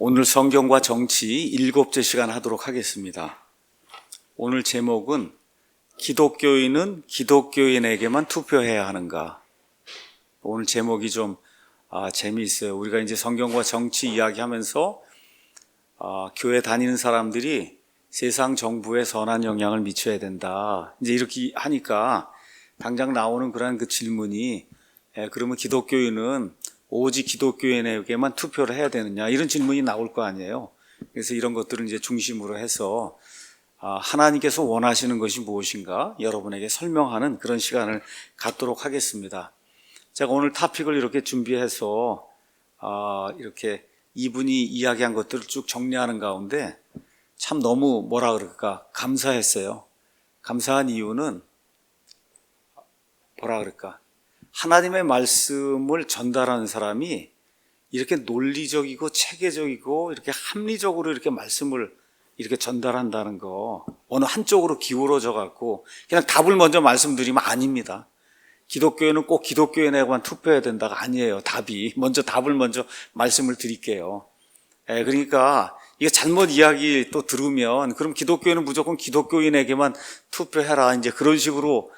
오늘 성경과 정치 7째 시간 하도록 하겠습니다. 오늘 제목은 기독교인은 기독교인에게만 투표해야 하는가? 오늘 제목이 좀 재미있어요. 우리가 이제 성경과 정치 이야기하면서 교회 다니는 사람들이 세상 정부에 선한 영향을 미쳐야 된다. 이제 이렇게 하니까 당장 나오는 그런 그 질문이 그러면 기독교인은 오직 기독교인에게만 투표를 해야 되느냐, 이런 질문이 나올 거 아니에요. 그래서 이런 것들을 이제 중심으로 해서 하나님께서 원하시는 것이 무엇인가 여러분에게 설명하는 그런 시간을 갖도록 하겠습니다. 제가 오늘 토픽을 이렇게 준비해서 이렇게 이분이 이야기한 것들을 쭉 정리하는 가운데 참 너무 감사했어요. 감사한 이유는 하나님의 말씀을 전달하는 사람이 이렇게 논리적이고 체계적이고 이렇게 합리적으로 이렇게 말씀을 이렇게 전달한다는 거, 어느 한쪽으로 기울어져 갖고 그냥 답을 먼저 말씀드리면 아닙니다. 기독교회는 꼭 기독교인에게만 투표해야 된다가 아니에요. 답을 먼저 말씀을 드릴게요. 그러니까 이게 잘못 이야기 또 들으면 그럼 기독교회는 무조건 기독교인에게만 투표해라, 이제 그런 식으로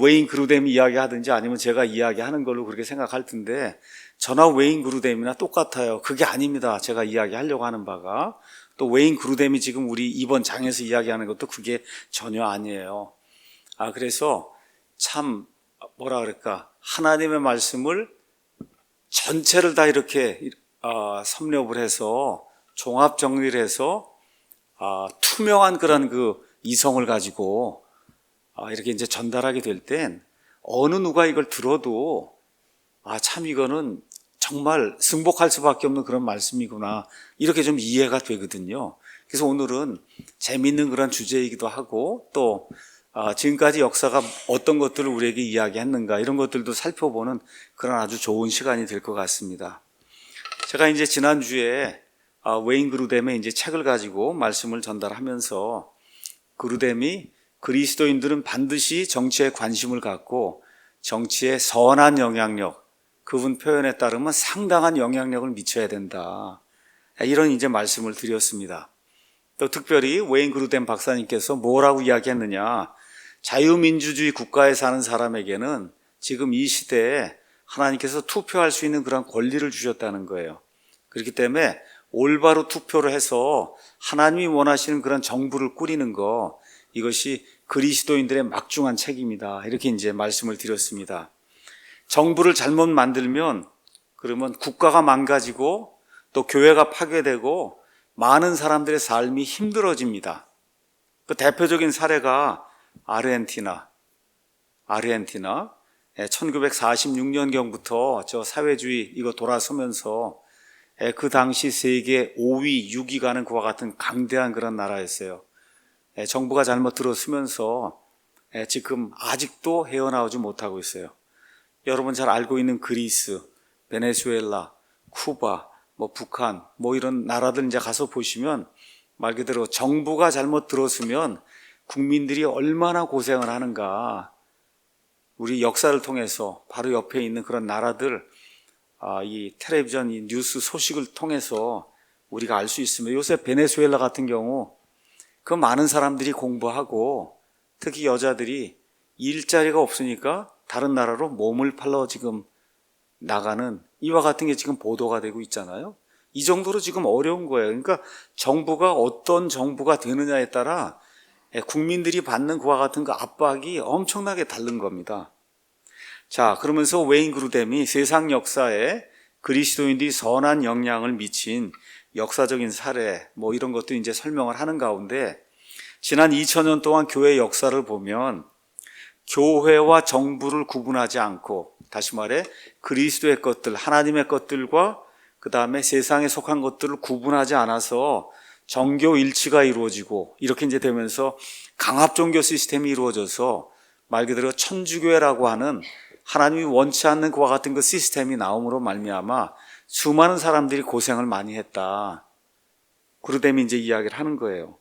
웨인 그루뎀이 이야기하든지 아니면 제가 이야기하는 걸로 그렇게 생각할 텐데, 저나 웨인 그루뎀이나 똑같아요. 그게 아닙니다. 제가 이야기하려고 하는 바가. 또 웨인 그루뎀이 지금 우리 이번 장에서 이야기하는 것도 그게 전혀 아니에요. 그래서 참 하나님의 말씀을 전체를 다 이렇게 섭렵을 해서 종합 정리를 해서 투명한 그런 그 이성을 가지고 이렇게 이제 전달하게 될 땐 어느 누가 이걸 들어도 참 이거는 정말 승복할 수밖에 없는 그런 말씀이구나, 이렇게 좀 이해가 되거든요. 그래서 오늘은 재미있는 그런 주제이기도 하고 또 지금까지 역사가 어떤 것들을 우리에게 이야기했는가, 이런 것들도 살펴보는 그런 아주 좋은 시간이 될 것 같습니다. 제가 이제 지난주에 웨인 그루뎀의 이제 책을 가지고 말씀을 전달하면서 그루뎀이 그리스도인들은 반드시 정치에 관심을 갖고 정치에 선한 영향력, 그분 표현에 따르면 상당한 영향력을 미쳐야 된다, 이런 이제 말씀을 드렸습니다. 또 특별히 웨인 그루뎀 박사님께서 뭐라고 이야기했느냐, 자유민주주의 국가에 사는 사람에게는 지금 이 시대에 하나님께서 투표할 수 있는 그런 권리를 주셨다는 거예요. 그렇기 때문에 올바로 투표를 해서 하나님이 원하시는 그런 정부를 꾸리는 거, 이것이 그리스도인들의 막중한 책임이다, 이렇게 이제 말씀을 드렸습니다. 정부를 잘못 만들면 그러면 국가가 망가지고 또 교회가 파괴되고 많은 사람들의 삶이 힘들어집니다. 그 대표적인 사례가 아르헨티나 1946년경부터 저 사회주의 이거 돌아서면서 그 당시 세계 5위, 6위 가는 그와 같은 강대한 그런 나라였어요. 정부가 잘못 들어서면서 지금 아직도 헤어나오지 못하고 있어요. 여러분 잘 알고 있는 그리스, 베네수엘라, 쿠바, 북한, 이런 나라들 이제 가서 보시면 말 그대로 정부가 잘못 들어서면 국민들이 얼마나 고생을 하는가, 우리 역사를 통해서 바로 옆에 있는 그런 나라들 이 텔레비전, 이 뉴스 소식을 통해서 우리가 알 수 있습니다. 요새 베네수엘라 같은 경우 그 많은 사람들이 공부하고 특히 여자들이 일자리가 없으니까 다른 나라로 몸을 팔러 지금 나가는 이와 같은 게 지금 보도가 되고 있잖아요. 이 정도로 지금 어려운 거예요. 그러니까 정부가 어떤 정부가 되느냐에 따라 국민들이 받는 그와 같은 그 압박이 엄청나게 다른 겁니다. 자, 그러면서 웨인 그루뎀이 세상 역사에 그리스도인들이 선한 영향을 미친 역사적인 사례 이런 것도 이제 설명을 하는 가운데, 지난 2000년 동안 교회 역사를 보면 교회와 정부를 구분하지 않고, 다시 말해 그리스도의 것들, 하나님의 것들과 그 다음에 세상에 속한 것들을 구분하지 않아서 정교 일치가 이루어지고 이렇게 이제 되면서 강압 종교 시스템이 이루어져서 말 그대로 천주교회라고 하는 하나님이 원치 않는 그와 같은 그 시스템이 나옴으로 말미암아 수많은 사람들이 고생을 많이 했다, 그루뎀이 이제 이야기를 하는 거예요.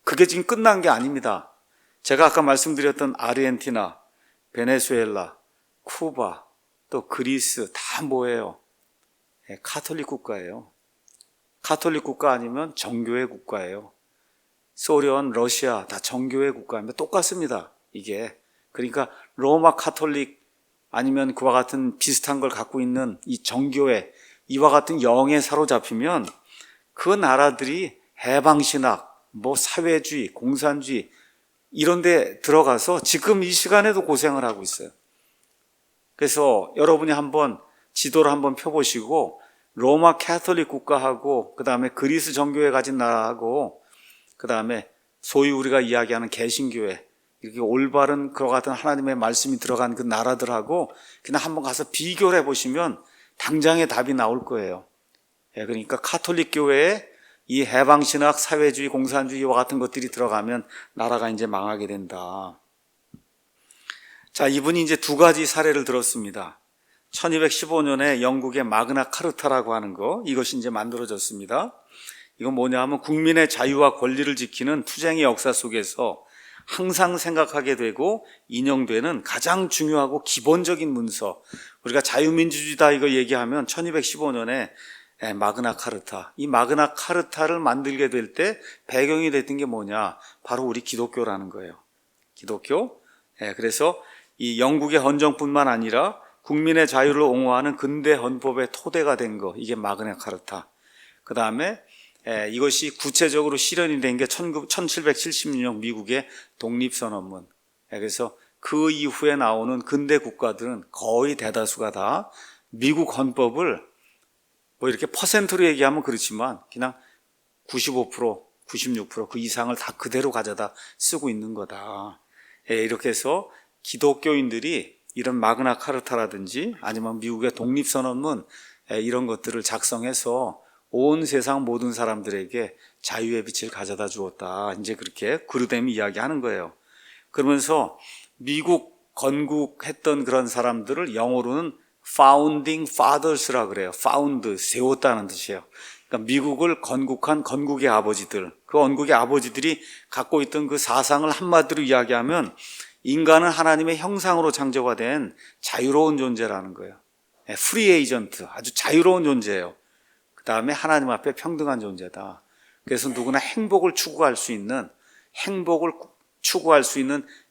그게 지금 끝난 게 아닙니다. 제가 아까 말씀드렸던 아르헨티나, 베네수엘라, 쿠바, 또 그리스 다 뭐예요? 카톨릭 국가예요. 카톨릭 국가 아니면 정교회 국가예요. 소련, 러시아 다 정교회 국가입니다. 똑같습니다. 이게. 그러니까 로마 카톨릭 아니면 그와 같은 비슷한 걸 갖고 있는 이 정교회, 이와 같은 영에 사로잡히면 그 나라들이 해방신학, 사회주의, 공산주의 이런 데 들어가서 지금 이 시간에도 고생을 하고 있어요. 그래서 여러분이 한번 지도를 한번 펴보시고 로마 카톨릭 국가하고 그 다음에 그리스 정교회 가진 나라하고 그 다음에 소위 우리가 이야기하는 개신교회, 이렇게 올바른 그와 같은 하나님의 말씀이 들어간 그 나라들하고 그냥 한번 가서 비교를 해보시면 당장의 답이 나올 거예요. 그러니까 카톨릭 교회에 이 해방신학, 사회주의, 공산주의와 같은 것들이 들어가면 나라가 이제 망하게 된다. 자, 이분이 이제 두 가지 사례를 들었습니다. 1215년에 영국의 마그나 카르타라고 하는 거, 이것이 이제 만들어졌습니다. 이건 뭐냐면 국민의 자유와 권리를 지키는 투쟁의 역사 속에서 항상 생각하게 되고 인용되는 가장 중요하고 기본적인 문서. 우리가 자유민주주의다 이거 얘기하면 1215년에 마그나 카르타. 이 마그나 카르타를 만들게 될 때 배경이 됐던 게 뭐냐? 바로 우리 기독교라는 거예요. 기독교. 그래서 이 영국의 헌정뿐만 아니라 국민의 자유를 옹호하는 근대 헌법의 토대가 된 거. 이게 마그나 카르타. 그 다음에 이것이 구체적으로 실현이 된 게 1776년 미국의 독립선언문. 그래서 그 이후에 나오는 근대 국가들은 거의 대다수가 다 미국 헌법을 이렇게 퍼센트로 얘기하면 그렇지만 그냥 95%, 96%그 이상을 다 그대로 가져다 쓰고 있는 거다. 이렇게 해서 기독교인들이 이런 마그나 카르타라든지 아니면 미국의 독립선언문 이런 것들을 작성해서 온 세상 모든 사람들에게 자유의 빛을 가져다 주었다. 이제 그렇게 그루뎀이 이야기하는 거예요. 그러면서 미국 건국했던 그런 사람들을 영어로는 Founding Fathers라 그래요. Found, 세웠다는 뜻이에요. 그러니까 미국을 건국한 건국의 아버지들, 그 건국의 아버지들이 갖고 있던 그 사상을 한마디로 이야기하면 인간은 하나님의 형상으로 창조가 된 자유로운 존재라는 거예요. 프리 에이전트, 아주 자유로운 존재예요. 그 다음에 하나님 앞에 평등한 존재다. 그래서 누구나 행복을 추구할 수 있는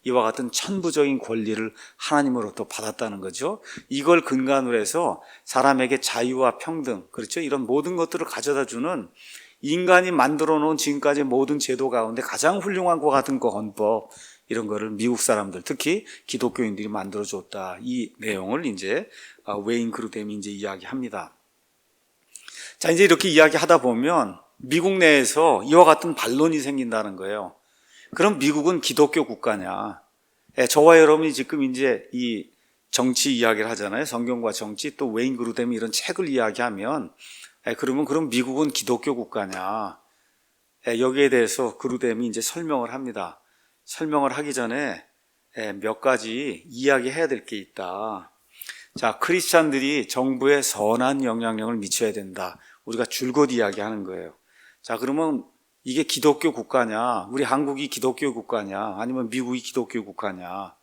이와 같은 천부적인 권리를 하나님으로부터 받았다는 거죠. 이걸 근간으로 해서 사람에게 자유와 평등, 그렇죠? 이런 모든 것들을 가져다 주는 인간이 만들어 놓은 지금까지 모든 제도 가운데 가장 훌륭한 것 같은 그 헌법, 이런 거를 미국 사람들, 특히 기독교인들이 만들어 줬다. 이 내용을 이제 웨인 그루뎀이 이제 이야기합니다. 자, 이제 이렇게 이야기하다 보면 미국 내에서 이와 같은 반론이 생긴다는 거예요. 그럼 미국은 기독교 국가냐? 저와 여러분이 지금 이제 이 정치 이야기를 하잖아요. 성경과 정치, 또 웨인 그루뎀이 이런 책을 이야기하면, 그럼 미국은 기독교 국가냐? 여기에 대해서 그루뎀이 이제 설명을 합니다. 설명을 하기 전에 몇 가지 이야기해야 될 게 있다. 자, 크리스찬들이 정부에 선한 영향력을 미쳐야 된다. 우리가 줄곧 이야기하는 거예요. 자, 그러면 이게 기독교 국가냐? 우리 한국이 기독교 국가냐? 아니면 미국이 기독교 국가냐?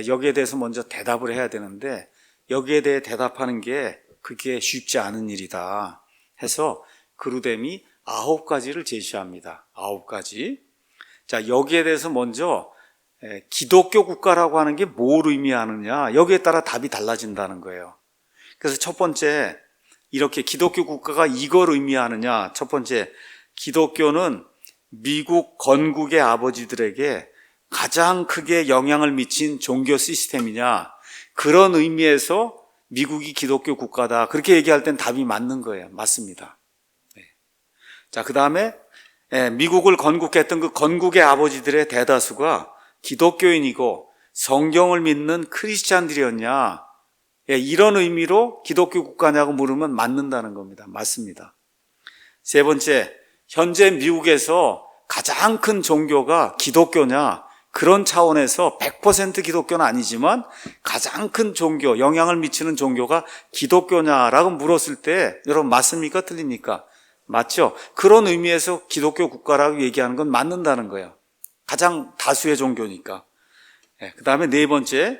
여기에 대해서 먼저 대답을 해야 되는데 여기에 대해 대답하는 게 그게 쉽지 않은 일이다 해서 그루뎀이 9가지를 제시합니다. 9가지. 자, 여기에 대해서 먼저 기독교 국가라고 하는 게 뭘 의미하느냐? 여기에 따라 답이 달라진다는 거예요. 그래서 첫 번째, 이렇게 기독교 국가가 이걸 의미하느냐? 첫 번째, 기독교는 미국 건국의 아버지들에게 가장 크게 영향을 미친 종교 시스템이냐? 그런 의미에서 미국이 기독교 국가다. 그렇게 얘기할 땐 답이 맞는 거예요. 맞습니다. 자, 그 다음에 미국을 건국했던 그 건국의 아버지들의 대다수가 기독교인이고 성경을 믿는 크리스찬들이었냐? 이런 의미로 기독교 국가냐고 물으면 맞는다는 겁니다. 맞습니다. 세 번째, 현재 미국에서 가장 큰 종교가 기독교냐? 그런 차원에서 100% 기독교는 아니지만 가장 큰 종교, 영향을 미치는 종교가 기독교냐라고 물었을 때 여러분 맞습니까? 틀립니까? 맞죠? 그런 의미에서 기독교 국가라고 얘기하는 건 맞는다는 거예요. 가장 다수의 종교니까. 그 다음에 네 번째,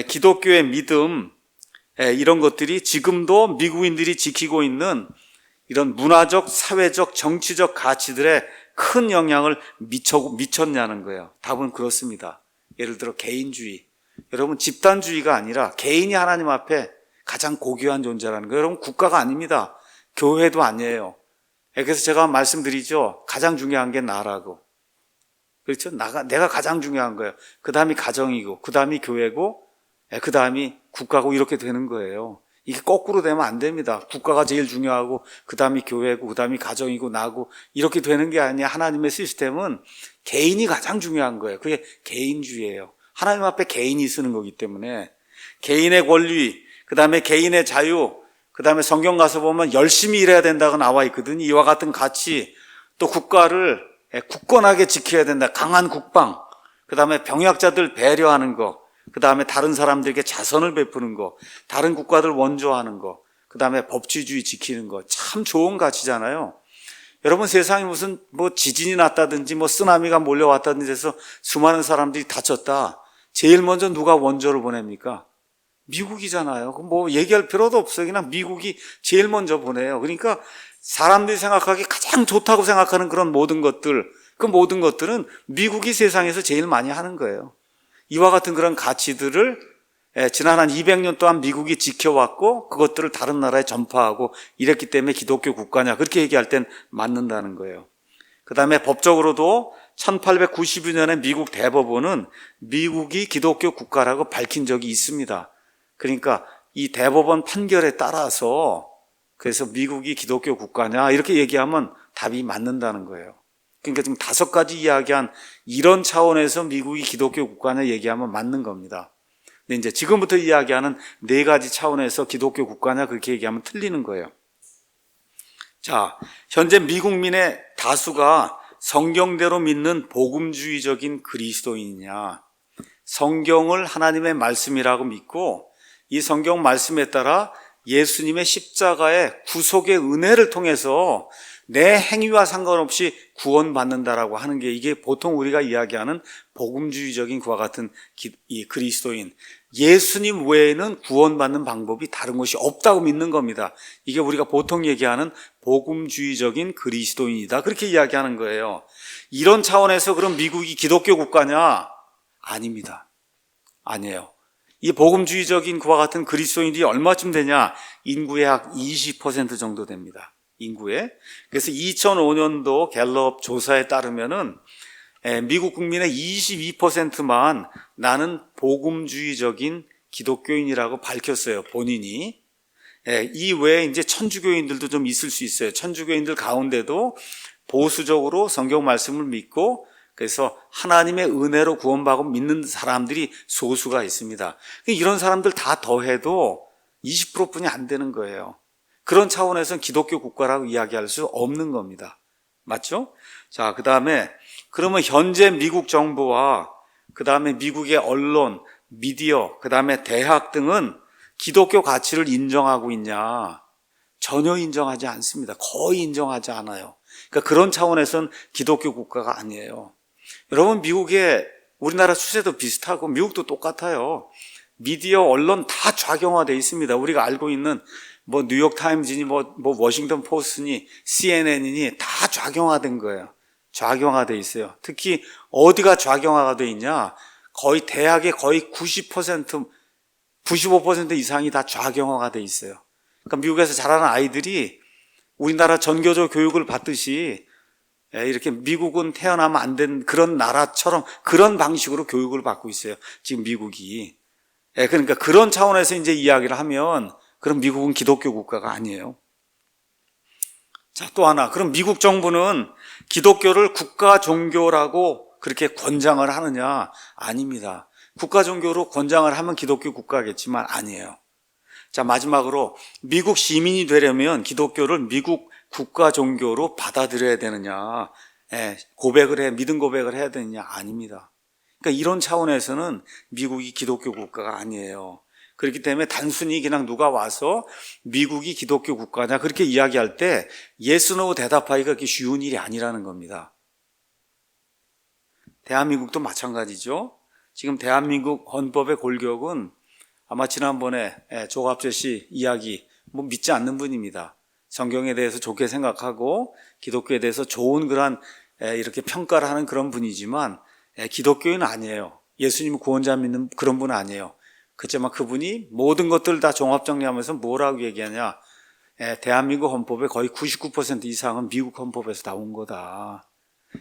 기독교의 믿음, 이런 것들이 지금도 미국인들이 지키고 있는 이런 문화적, 사회적, 정치적 가치들에 큰 영향을 미쳤냐는 거예요. 답은 그렇습니다. 예를 들어 개인주의. 여러분, 집단주의가 아니라 개인이 하나님 앞에 가장 고귀한 존재라는 거예요. 여러분, 국가가 아닙니다. 교회도 아니에요. 그래서 제가 말씀드리죠. 가장 중요한 게 나라고. 그렇죠? 내가 가장 중요한 거예요. 그 다음이 가정이고, 그 다음이 교회고, 그 다음이 국가고 이렇게 되는 거예요. 이게 거꾸로 되면 안 됩니다. 국가가 제일 중요하고, 그 다음이 교회고, 그 다음이 가정이고, 나고, 이렇게 되는 게 아니야. 하나님의 시스템은 개인이 가장 중요한 거예요. 그게 개인주의예요. 하나님 앞에 개인이 쓰는 거기 때문에 개인의 권리, 그 다음에 개인의 자유, 그 다음에 성경 가서 보면 열심히 일해야 된다고 나와 있거든요. 이와 같은 가치, 또 국가를 굳건하게 지켜야 된다. 강한 국방, 그 다음에 병약자들 배려하는 거, 그 다음에 다른 사람들에게 자선을 베푸는 거, 다른 국가들 원조하는 거, 그 다음에 법치주의 지키는 거, 참 좋은 가치잖아요. 여러분, 세상에 무슨 지진이 났다든지 쓰나미가 몰려왔다든지 해서 수많은 사람들이 다쳤다. 제일 먼저 누가 원조를 보냅니까? 미국이잖아요. 얘기할 필요도 없어요. 그냥 미국이 제일 먼저 보내요. 그러니까 사람들이 생각하기 가장 좋다고 생각하는 그런 모든 것들, 그 모든 것들은 미국이 세상에서 제일 많이 하는 거예요. 이와 같은 그런 가치들을 지난 한 200년 동안 미국이 지켜왔고 그것들을 다른 나라에 전파하고 이랬기 때문에 기독교 국가냐 그렇게 얘기할 땐 맞는다는 거예요. 그 다음에 법적으로도 1892년에 미국 대법원은 미국이 기독교 국가라고 밝힌 적이 있습니다. 그러니까 이 대법원 판결에 따라서 그래서 미국이 기독교 국가냐 이렇게 얘기하면 답이 맞는다는 거예요. 그러니까 지금 5가지 이야기한 이런 차원에서 미국이 기독교 국가냐 얘기하면 맞는 겁니다. 근데 이제 지금부터 이야기하는 4가지 차원에서 기독교 국가냐 그렇게 얘기하면 틀리는 거예요. 자, 현재 미국민의 다수가 성경대로 믿는 복음주의적인 그리스도인이냐, 성경을 하나님의 말씀이라고 믿고 이 성경 말씀에 따라 예수님의 십자가의 구속의 은혜를 통해서 내 행위와 상관없이 구원받는다라고 하는 게 이게 보통 우리가 이야기하는 복음주의적인 그와 같은 이 그리스도인, 예수님 외에는 구원받는 방법이 다른 것이 없다고 믿는 겁니다. 이게 우리가 보통 얘기하는 복음주의적인 그리스도인이다 그렇게 이야기하는 거예요. 이런 차원에서 그럼 미국이 기독교 국가냐? 아닙니다. 아니에요. 이 복음주의적인 그와 같은 그리스도인들이 얼마쯤 되냐? 인구의 약 20% 정도 됩니다. 인구에. 그래서 2005년도 갤럽 조사에 따르면은 미국 국민의 22%만 나는 복음주의적인 기독교인이라고 밝혔어요. 본인이. 이 외에 이제 천주교인들도 좀 있을 수 있어요. 천주교인들 가운데도 보수적으로 성경 말씀을 믿고 그래서 하나님의 은혜로 구원받고 믿는 사람들이 소수가 있습니다. 이런 사람들 다 더해도 20%뿐이 안 되는 거예요. 그런 차원에서는 기독교 국가라고 이야기할 수 없는 겁니다. 맞죠? 자, 그 다음에 그러면 현재 미국 정부와 그 다음에 미국의 언론, 미디어, 그 다음에 대학 등은 기독교 가치를 인정하고 있냐? 전혀 인정하지 않습니다. 거의 인정하지 않아요. 그러니까 그런 차원에서는 기독교 국가가 아니에요. 여러분, 미국의 우리나라 추세도 비슷하고 미국도 똑같아요. 미디어, 언론 다 좌경화되어 있습니다. 우리가 알고 있는 뉴욕타임즈니 워싱턴 포스트니 CNN이니 다 좌경화된 거예요. 좌경화되어 있어요. 특히 어디가 좌경화가 되어 있냐? 거의 대학의 거의 90%, 95% 이상이 다 좌경화가 되어 있어요. 그러니까 미국에서 자라는 아이들이 우리나라 전교조 교육을 받듯이 이렇게 미국은 태어나면 안 된 그런 나라처럼 그런 방식으로 교육을 받고 있어요. 지금 미국이. 그러니까 그런 차원에서 이제 이야기를 하면 그럼 미국은 기독교 국가가 아니에요. 자, 또 하나. 그럼 미국 정부는 기독교를 국가 종교라고 그렇게 권장을 하느냐? 아닙니다. 국가 종교로 권장을 하면 기독교 국가겠지만 아니에요. 자, 마지막으로 미국 시민이 되려면 기독교를 미국 국가 종교로 받아들여야 되느냐? 믿음 고백을 해야 되느냐? 아닙니다. 그러니까 이런 차원에서는 미국이 기독교 국가가 아니에요. 그렇기 때문에 단순히 그냥 누가 와서 미국이 기독교 국가냐 그렇게 이야기할 때 yes, no 대답하기가 그렇게 쉬운 일이 아니라는 겁니다. 대한민국도 마찬가지죠. 지금 대한민국 헌법의 골격은 아마 지난번에 조갑재 씨 이야기 믿지 않는 분입니다. 성경에 대해서 좋게 생각하고 기독교에 대해서 좋은 그런 이렇게 평가를 하는 그런 분이지만 기독교인은 아니에요. 예수님 구원자 믿는 그런 분은 아니에요. 그렇지만 그분이 모든 것들을 다 종합정리하면서 뭐라고 얘기하냐, 대한민국 헌법의 거의 99% 이상은 미국 헌법에서 나온 거다.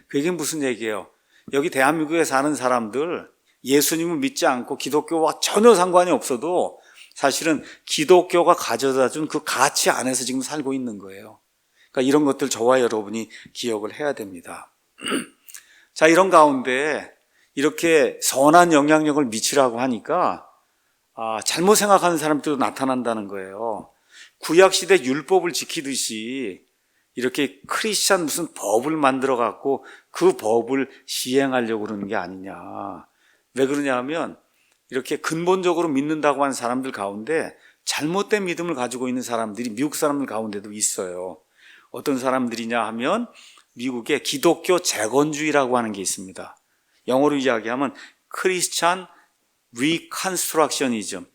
그게 무슨 얘기예요? 여기 대한민국에 사는 사람들 예수님을 믿지 않고 기독교와 전혀 상관이 없어도 사실은 기독교가 가져다 준 그 가치 안에서 지금 살고 있는 거예요. 그러니까 이런 것들 저와 여러분이 기억을 해야 됩니다. 자, 이런 가운데 이렇게 선한 영향력을 미치라고 하니까 잘못 생각하는 사람들도 나타난다는 거예요. 구약시대 율법을 지키듯이 이렇게 크리스찬 무슨 법을 만들어 갖고 그 법을 시행하려고 그러는 게 아니냐. 왜 그러냐 하면 이렇게 근본적으로 믿는다고 하는 사람들 가운데 잘못된 믿음을 가지고 있는 사람들이 미국 사람들 가운데도 있어요. 어떤 사람들이냐 하면 미국에 기독교 재건주의라고 하는 게 있습니다. 영어로 이야기하면 크리스찬 리컨스트럭셔니즘,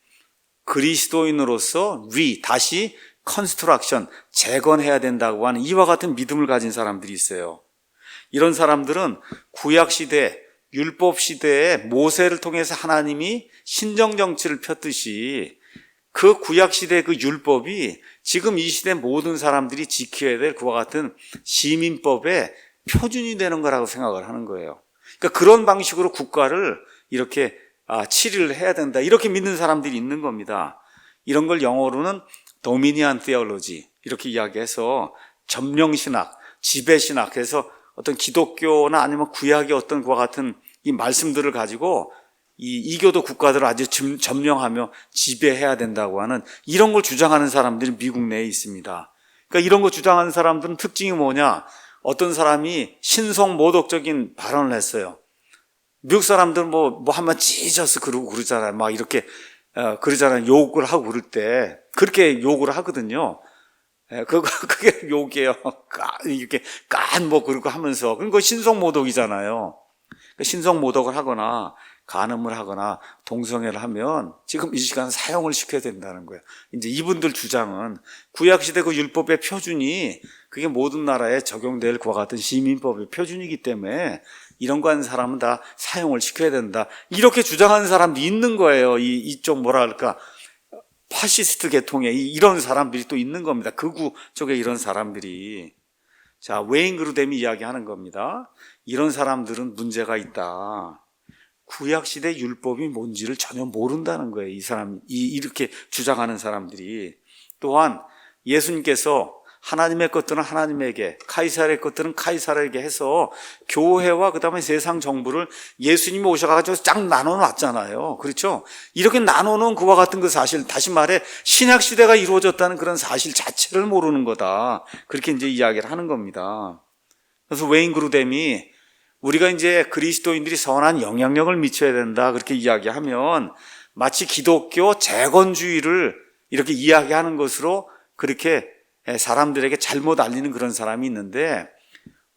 그리스도인으로서 다시 컨스트럭션, 재건해야 된다고 하는 이와 같은 믿음을 가진 사람들이 있어요. 이런 사람들은 구약시대, 율법시대에 모세를 통해서 하나님이 신정정치를 폈듯이 그 구약시대 그 율법이 지금 이 시대 모든 사람들이 지켜야 될 그와 같은 시민법의 표준이 되는 거라고 생각을 하는 거예요. 그러니까 그런 방식으로 국가를 이렇게 치리를 해야 된다, 이렇게 믿는 사람들이 있는 겁니다. 이런 걸 영어로는 도미니언 테올로지 이렇게 이야기해서 점령신학, 지배신학, 그래서 어떤 기독교나 아니면 구약의 어떤 그와 같은 이 말씀들을 가지고 이 이교도 국가들을 아주 점령하며 지배해야 된다고 하는 이런 걸 주장하는 사람들이 미국 내에 있습니다. 그러니까 이런 거 주장하는 사람들은 특징이 뭐냐? 어떤 사람이 신성모독적인 발언을 했어요. 미국 사람들은 뭐 한번 찢어서 그러고 그러잖아요. 막 이렇게 그러잖아요. 욕을 하고 그럴 때 그렇게 욕을 하거든요. 그게 욕이에요. 이렇게 뭐 그러고 하면서. 그러니까 신성모독이잖아요. 신성모독을 하거나 간음을 하거나 동성애를 하면 지금 이 시간 사형을 시켜야 된다는 거예요. 이제 이분들 주장은 구약시대 그 율법의 표준이 그게 모든 나라에 적용될 그와 같은 시민법의 표준이기 때문에 이런 거 하는 사람은 다 사형을 시켜야 된다, 이렇게 주장하는 사람도 있는 거예요. 이쪽 뭐랄까 파시스트 계통에 이런 사람들이 또 있는 겁니다. 극우 쪽에 이런 사람들이. 자, 웨인 그루뎀이 이야기하는 겁니다. 이런 사람들은 문제가 있다. 구약시대 율법이 뭔지를 전혀 모른다는 거예요. 이렇게 주장하는 사람들이. 또한 예수님께서 하나님의 것들은 하나님에게, 카이사르의 것들은 카이사르에게 해서 교회와 그 다음에 세상 정부를 예수님이 오셔가지고 쫙 나눠놨잖아요. 그렇죠? 이렇게 나눠놓은 그와 같은 그 사실, 다시 말해 신약시대가 이루어졌다는 그런 사실 자체를 모르는 거다, 그렇게 이제 이야기를 하는 겁니다. 그래서 웨인 그루뎀이 우리가 이제 그리스도인들이 선한 영향력을 미쳐야 된다, 그렇게 이야기하면 마치 기독교 재건주의를 이렇게 이야기하는 것으로 그렇게 사람들에게 잘못 알리는 그런 사람이 있는데,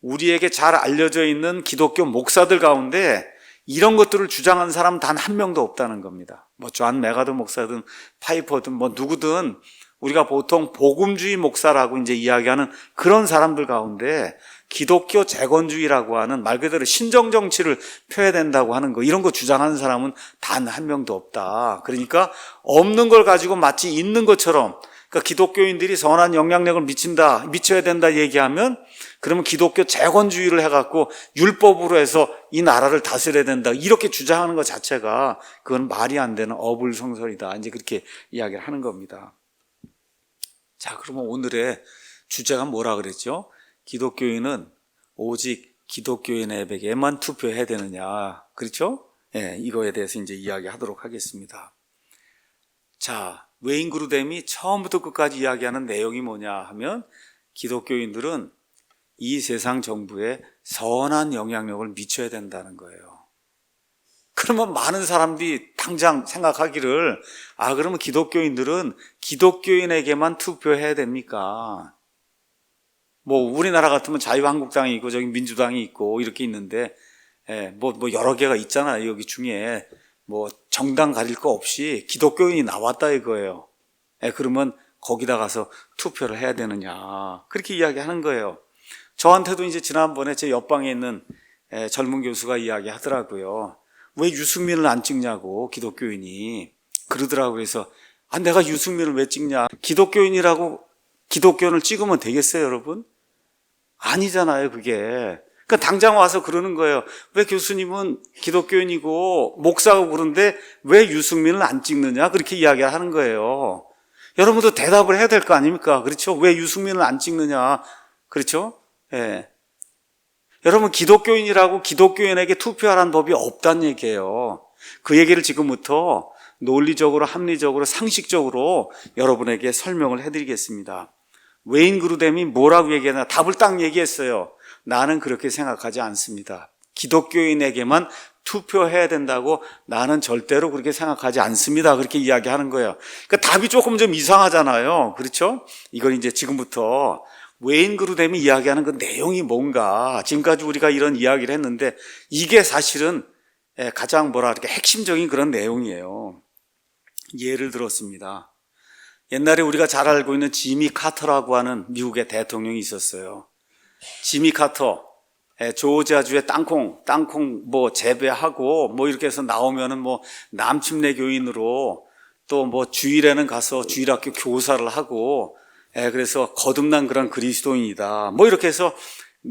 우리에게 잘 알려져 있는 기독교 목사들 가운데 이런 것들을 주장하는 사람 단 한 명도 없다는 겁니다. 뭐 존 메가더 목사든 파이퍼든 뭐 누구든 우리가 보통 복음주의 목사라고 이제 이야기하는 그런 사람들 가운데 기독교 재건주의라고 하는 말 그대로 신정정치를 펴야 된다고 하는 거, 이런 거 주장하는 사람은 단 한 명도 없다. 그러니까 없는 걸 가지고 마치 있는 것처럼, 그러니까 기독교인들이 선한 영향력을 미쳐야 된다 얘기하면 그러면 기독교 재건주의를 해갖고 율법으로 해서 이 나라를 다스려야 된다, 이렇게 주장하는 것 자체가 그건 말이 안 되는 어불성설이다, 이제 그렇게 이야기를 하는 겁니다. 자, 그러면 오늘의 주제가 뭐라 그랬죠? 기독교인은 오직 기독교인에게만 투표해야 되느냐, 그렇죠? 이거에 대해서 이제 이야기하도록 하겠습니다. 자, 웨인 그루뎀이 처음부터 끝까지 이야기하는 내용이 뭐냐 하면 기독교인들은 이 세상 정부에 선한 영향력을 미쳐야 된다는 거예요. 그러면 많은 사람들이 당장 생각하기를, 그러면 기독교인들은 기독교인에게만 투표해야 됩니까? 뭐 우리나라 같으면 자유한국당이 있고 저기 민주당이 있고 이렇게 있는데, 뭐 여러 개가 있잖아요. 여기 중에 뭐 정당 가릴 거 없이 기독교인이 나왔다 이거예요. 그러면 거기다 가서 투표를 해야 되느냐. 그렇게 이야기하는 거예요. 저한테도 이제 지난번에 제 옆방에 있는 젊은 교수가 이야기하더라고요. 왜 유승민을 안 찍냐고, 기독교인이. 그러더라고요. 그래서 내가 유승민을 왜 찍냐. 기독교인이라고 기독교인을 찍으면 되겠어요, 여러분? 아니잖아요, 그게. 그러니까 당장 와서 그러는 거예요. 왜 교수님은 기독교인이고 목사고 그런데 왜 유승민을 안 찍느냐? 그렇게 이야기를 하는 거예요. 여러분도 대답을 해야 될 거 아닙니까? 그렇죠? 왜 유승민을 안 찍느냐? 그렇죠? 예. 여러분, 기독교인이라고 기독교인에게 투표하라는 법이 없다는 얘기예요. 그 얘기를 지금부터 논리적으로, 합리적으로, 상식적으로 여러분에게 설명을 해드리겠습니다. 웨인 그루뎀이 뭐라고 얘기하나 답을 딱 얘기했어요. 나는 그렇게 생각하지 않습니다. 기독교인에게만 투표해야 된다고 나는 절대로 그렇게 생각하지 않습니다. 그렇게 이야기하는 거예요. 그러니까 답이 조금 좀 이상하잖아요. 그렇죠? 이걸 이제 지금부터 웨인 그루뎀이 이야기하는 그 내용이 뭔가, 지금까지 우리가 이런 이야기를 했는데 이게 사실은 가장 핵심적인 그런 내용이에요. 예를 들었습니다. 옛날에 우리가 잘 알고 있는 지미 카터라고 하는 미국의 대통령이 있었어요. 지미 카터, 조지아주의 땅콩 재배하고 이렇게 해서 나오면은 남침내 교인으로 또 주일에는 가서 주일학교 교사를 하고, 그래서 거듭난 그런 그리스도인이다. 이렇게 해서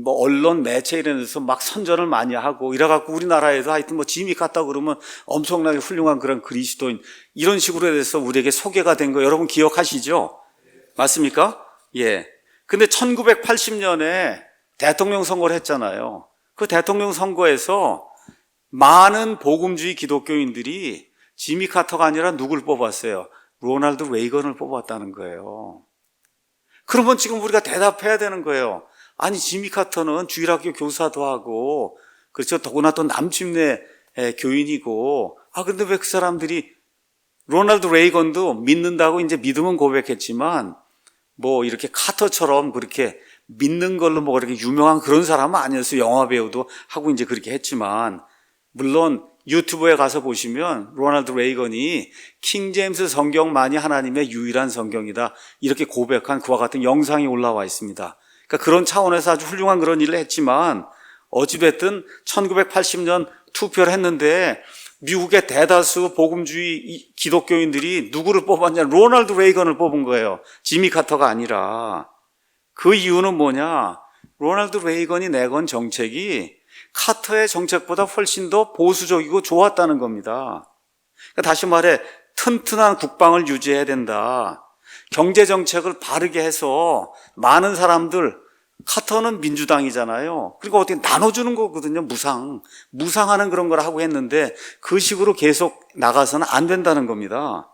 언론 매체 이런 데서 막 선전을 많이 하고 이래갖고 우리나라에도 하여튼 지미 카터 그러면 엄청나게 훌륭한 그런 그리스도인, 이런 식으로 해서 우리에게 소개가 된 거 여러분 기억하시죠? 맞습니까? 예. 근데 1980년에 대통령 선거를 했잖아요. 그 대통령 선거에서 많은 복음주의 기독교인들이 지미 카터가 아니라 누굴 뽑았어요? 로널드 레이건을 뽑았다는 거예요. 그러면 지금 우리가 대답해야 되는 거예요. 아니, 지미 카터는 주일학교 교사도 하고, 그렇죠. 더구나 또 남침내 교인이고, 근데 왜 그 사람들이 로널드 레이건도 믿는다고 이제 믿음은 고백했지만, 이렇게 카터처럼 그렇게 믿는 걸로 그렇게 유명한 그런 사람은 아니었어요. 영화 배우도 하고 이제 그렇게 했지만, 물론 유튜브에 가서 보시면 로널드 레이건이 킹제임스 성경만이 하나님의 유일한 성경이다, 이렇게 고백한 그와 같은 영상이 올라와 있습니다. 그러니까 그런 차원에서 아주 훌륭한 그런 일을 했지만, 어찌됐든 1980년 투표를 했는데 미국의 대다수 복음주의 기독교인들이 누구를 뽑았냐? 로널드 레이건을 뽑은 거예요. 지미 카터가 아니라. 그 이유는 뭐냐? 로널드 레이건이 내건 정책이 카터의 정책보다 훨씬 더 보수적이고 좋았다는 겁니다. 그러니까 다시 말해 튼튼한 국방을 유지해야 된다. 경제정책을 바르게 해서 많은 사람들, 카터는 민주당이잖아요. 그리고 어떻게 나눠주는 거거든요. 무상하는 그런 걸 하고 했는데 그 식으로 계속 나가서는 안 된다는 겁니다.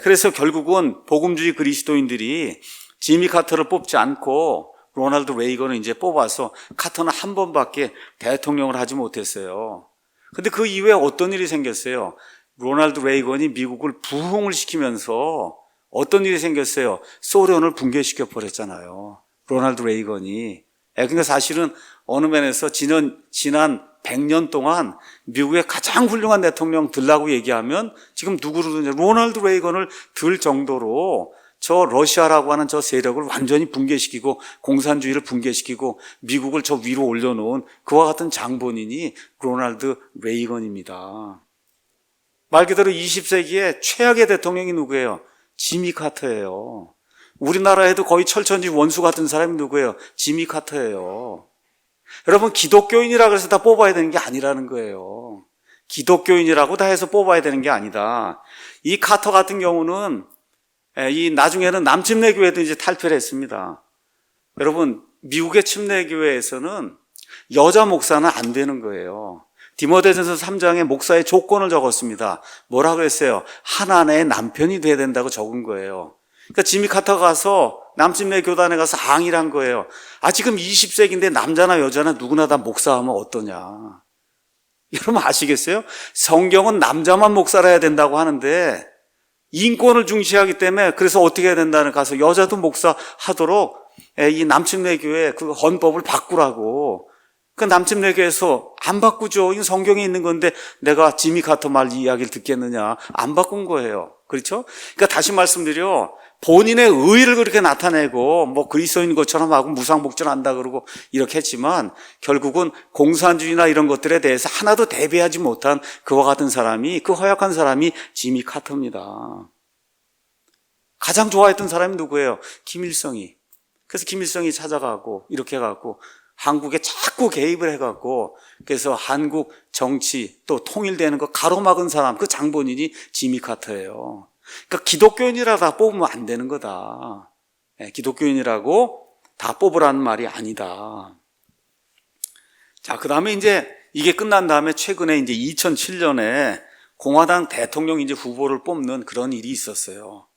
그래서 결국은 복음주의 그리스도인들이 지미 카터를 뽑지 않고 로널드 레이건을 이제 뽑아서 카터는 한 번밖에 대통령을 하지 못했어요. 근데 그 이후에 어떤 일이 생겼어요? 로널드 레이건이 미국을 부흥을 시키면서 어떤 일이 생겼어요? 소련을 붕괴시켜 버렸잖아요. 로널드 레이건이. 그러니까 사실은 어느 면에서 지난 100년 동안 미국의 가장 훌륭한 대통령들라고 얘기하면 지금 누구를 로널드 레이건을 들 정도로 저 러시아라고 하는 저 세력을 완전히 붕괴시키고 공산주의를 붕괴시키고 미국을 저 위로 올려놓은 그와 같은 장본인이 로널드 레이건입니다. 말 그대로 20세기의 최악의 대통령이 누구예요? 지미 카터예요. 우리나라에도 거의 철천지 원수 같은 사람이 누구예요? 지미 카터예요. 여러분, 기독교인이라고 해서 다 뽑아야 되는 게 아니라는 거예요. 기독교인이라고 다 해서 뽑아야 되는 게 아니다. 이 카터 같은 경우는 나중에는 남침내 교회도 이제 탈퇴를 했습니다. 여러분, 미국의 침례교회에서는 여자 목사는 안 되는 거예요. 디모데전서 3장에 목사의 조건을 적었습니다. 뭐라고 했어요? 하나의 남편이 돼야 된다고 적은 거예요. 그러니까 지미 카터 가서 남침내 교단에 가서 항의를 한 거예요. 지금 20세기인데 남자나 여자나 누구나 다 목사하면 어떠냐. 여러분 아시겠어요? 성경은 남자만 목사를 해야 된다고 하는데 인권을 중시하기 때문에 그래서 어떻게 해야 된다는 가서 여자도 목사하도록 이 남침내 교회 그 헌법을 바꾸라고 그 남침내교에서 안 바꾸죠. 이건 성경에 있는 건데 내가 지미 카터 말 이야기를 듣겠느냐. 안 바꾼 거예요. 그렇죠? 그러니까 다시 말씀드려, 본인의 의의를 그렇게 나타내고 뭐 그리스도인 것처럼 하고 무상복절한다 그러고 이렇게 했지만 결국은 공산주의나 이런 것들에 대해서 하나도 대비하지 못한 그와 같은 사람이, 그 허약한 사람이 지미 카터입니다. 가장 좋아했던 사람이 누구예요? 김일성이. 그래서 김일성이 찾아가고 이렇게 해갖고 한국에 자꾸 개입을 해갖고, 그래서 한국 정치 또 통일되는 거 가로막은 사람, 그 장본인이 지미 카터예요. 그러니까 기독교인이라 다 뽑으면 안 되는 거다. 기독교인이라고 다 뽑으라는 말이 아니다. 자, 그 다음에 이제 이게 끝난 다음에 최근에 이제 2007년에 공화당 대통령 이제 후보를 뽑는 그런 일이 있었어요.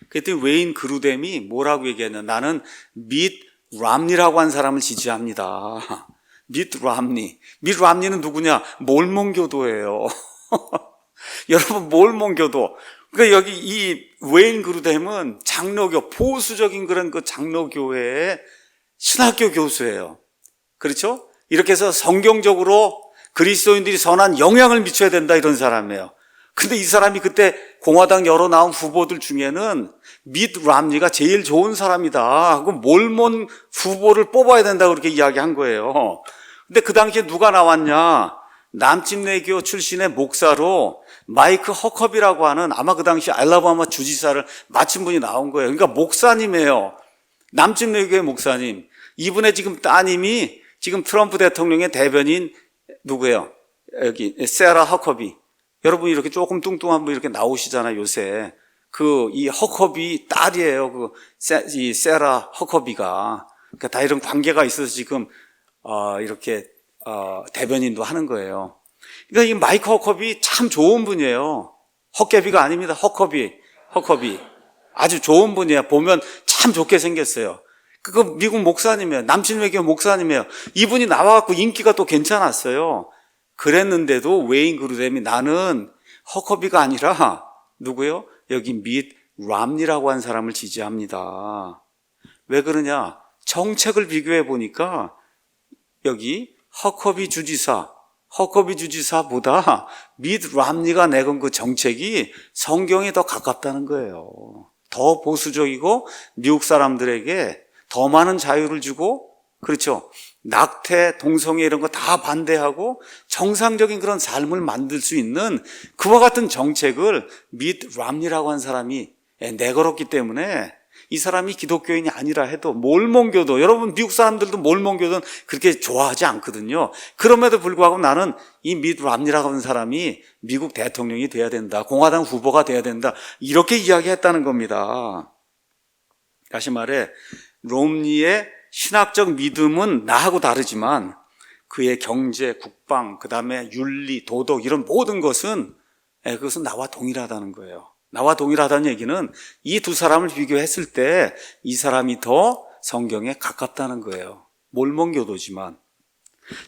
그랬더니 웨인 그루뎀이 뭐라고 얘기했냐. 나는 밋 람니라고 한 사람을 지지합니다. 밋 람니. 밋 람니는 누구냐? 몰몬교도예요. 여러분, 몰몬교도. 그러니까 여기 이 웨인 그루뎀은 장로교, 보수적인 그런 그 장로교회의 신학교 교수예요. 그렇죠? 이렇게 해서 성경적으로 그리스도인들이 선한 영향을 미쳐야 된다, 이런 사람이에요. 근데 이 사람이 그때 공화당 여러 나온 후보들 중에는 밋 람니가 제일 좋은 사람이다 하고 몰몬 후보를 뽑아야 된다 그렇게 이야기한 거예요. 근데 그 당시에 누가 나왔냐? 남침내교 출신의 목사로 마이크 허컵이라고 하는, 아마 그 당시 알라바마 주지사를 맡은 분이 나온 거예요. 그러니까 목사님이에요. 남침내교의 목사님. 이분의 지금 따님이 지금 트럼프 대통령의 대변인 누구예요? 여기 세라 허컵이. 여러분 이렇게 조금 뚱뚱한 분 이렇게 나오시잖아요, 요새. 이 허커비 딸이에요. 이 세라 허커비가. 그러니까 다 이런 관계가 있어서 지금, 이렇게, 대변인도 하는 거예요. 그러니까 이 마이크 허커비 참 좋은 분이에요. 헛개비가 아닙니다. 허커비. 아주 좋은 분이에요. 보면 참 좋게 생겼어요. 그거 미국 목사님이에요. 남침외교 목사님이에요. 이분이 나와갖고 인기가 또 괜찮았어요. 그랬는데도 웨인 그루뎀이 나는 허커비가 아니라 누구요? 여기 밋 람니라고 한 사람을 지지합니다. 왜 그러냐? 정책을 비교해 보니까 여기 허커비 주지사보다 밋 람니가 내건 그 정책이 성경에 더 가깝다는 거예요. 더 보수적이고 미국 사람들에게 더 많은 자유를 주고, 그렇죠? 낙태, 동성애 이런 거 다 반대하고 정상적인 그런 삶을 만들 수 있는 그와 같은 정책을 밋 람니라고 한 사람이 내걸었기 때문에 이 사람이 기독교인이 아니라 해도 몰몬교도, 여러분 미국 사람들도 몰몬교도는 그렇게 좋아하지 않거든요. 그럼에도 불구하고 나는 이 밋 람니라고 하는 사람이 미국 대통령이 돼야 된다, 공화당 후보가 돼야 된다, 이렇게 이야기했다는 겁니다. 다시 말해 롬니의 신학적 믿음은 나하고 다르지만 그의 경제, 국방, 그 다음에 윤리, 도덕 이런 모든 것은 그것은 나와 동일하다는 거예요. 나와 동일하다는 얘기는 이 두 사람을 비교했을 때 이 사람이 더 성경에 가깝다는 거예요. 몰몬교도지만.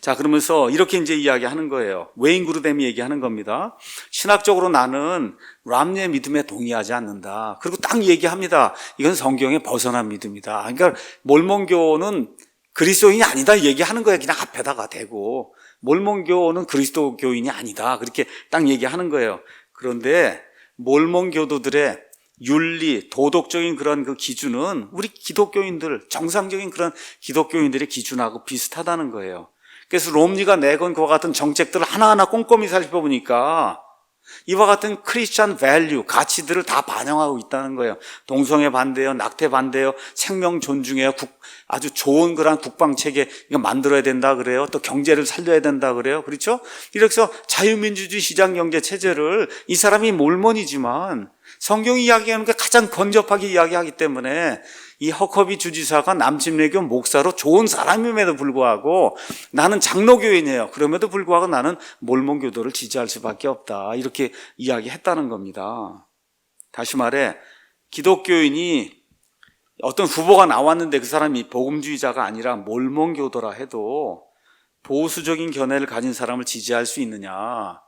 자, 그러면서 이렇게 이제 이야기하는 거예요. 웨인 그루뎀이 얘기하는 겁니다. 신학적으로 나는 람니의 믿음에 동의하지 않는다. 그리고 딱 얘기합니다. 이건 성경에 벗어난 믿음이다. 그러니까 몰몬교는 그리스도인이 아니다 얘기하는 거예요. 그냥 앞에다가 대고. 몰몬교는 그리스도교인이 아니다. 그렇게 딱 얘기하는 거예요. 그런데 몰몬교도들의 윤리, 도덕적인 그런 그 기준은 우리 기독교인들, 정상적인 그런 기독교인들의 기준하고 비슷하다는 거예요. 그래서 롬니가 내건 그와 같은 정책들을 하나하나 꼼꼼히 살펴보니까 이와 같은 크리스찬 밸류, 가치들을 다 반영하고 있다는 거예요. 동성애 반대요, 낙태 반대요, 생명 존중해요, 아주 좋은 그런 국방체계 이거 만들어야 된다 그래요. 또 경제를 살려야 된다 그래요. 그렇죠? 이렇게 해서 자유민주주의 시장경제 체제를, 이 사람이 몰몬이지만 성경이 이야기하는 게 가장 건접하게 이야기하기 때문에 이 허커비 주지사가 남침내교 목사로 좋은 사람임에도 불구하고 나는 장로교인이에요. 그럼에도 불구하고 나는 몰몬교도를 지지할 수밖에 없다. 이렇게 이야기했다는 겁니다. 다시 말해 기독교인이 어떤 후보가 나왔는데 그 사람이 복음주의자가 아니라 몰몬교도라 해도 보수적인 견해를 가진 사람을 지지할 수 있느냐?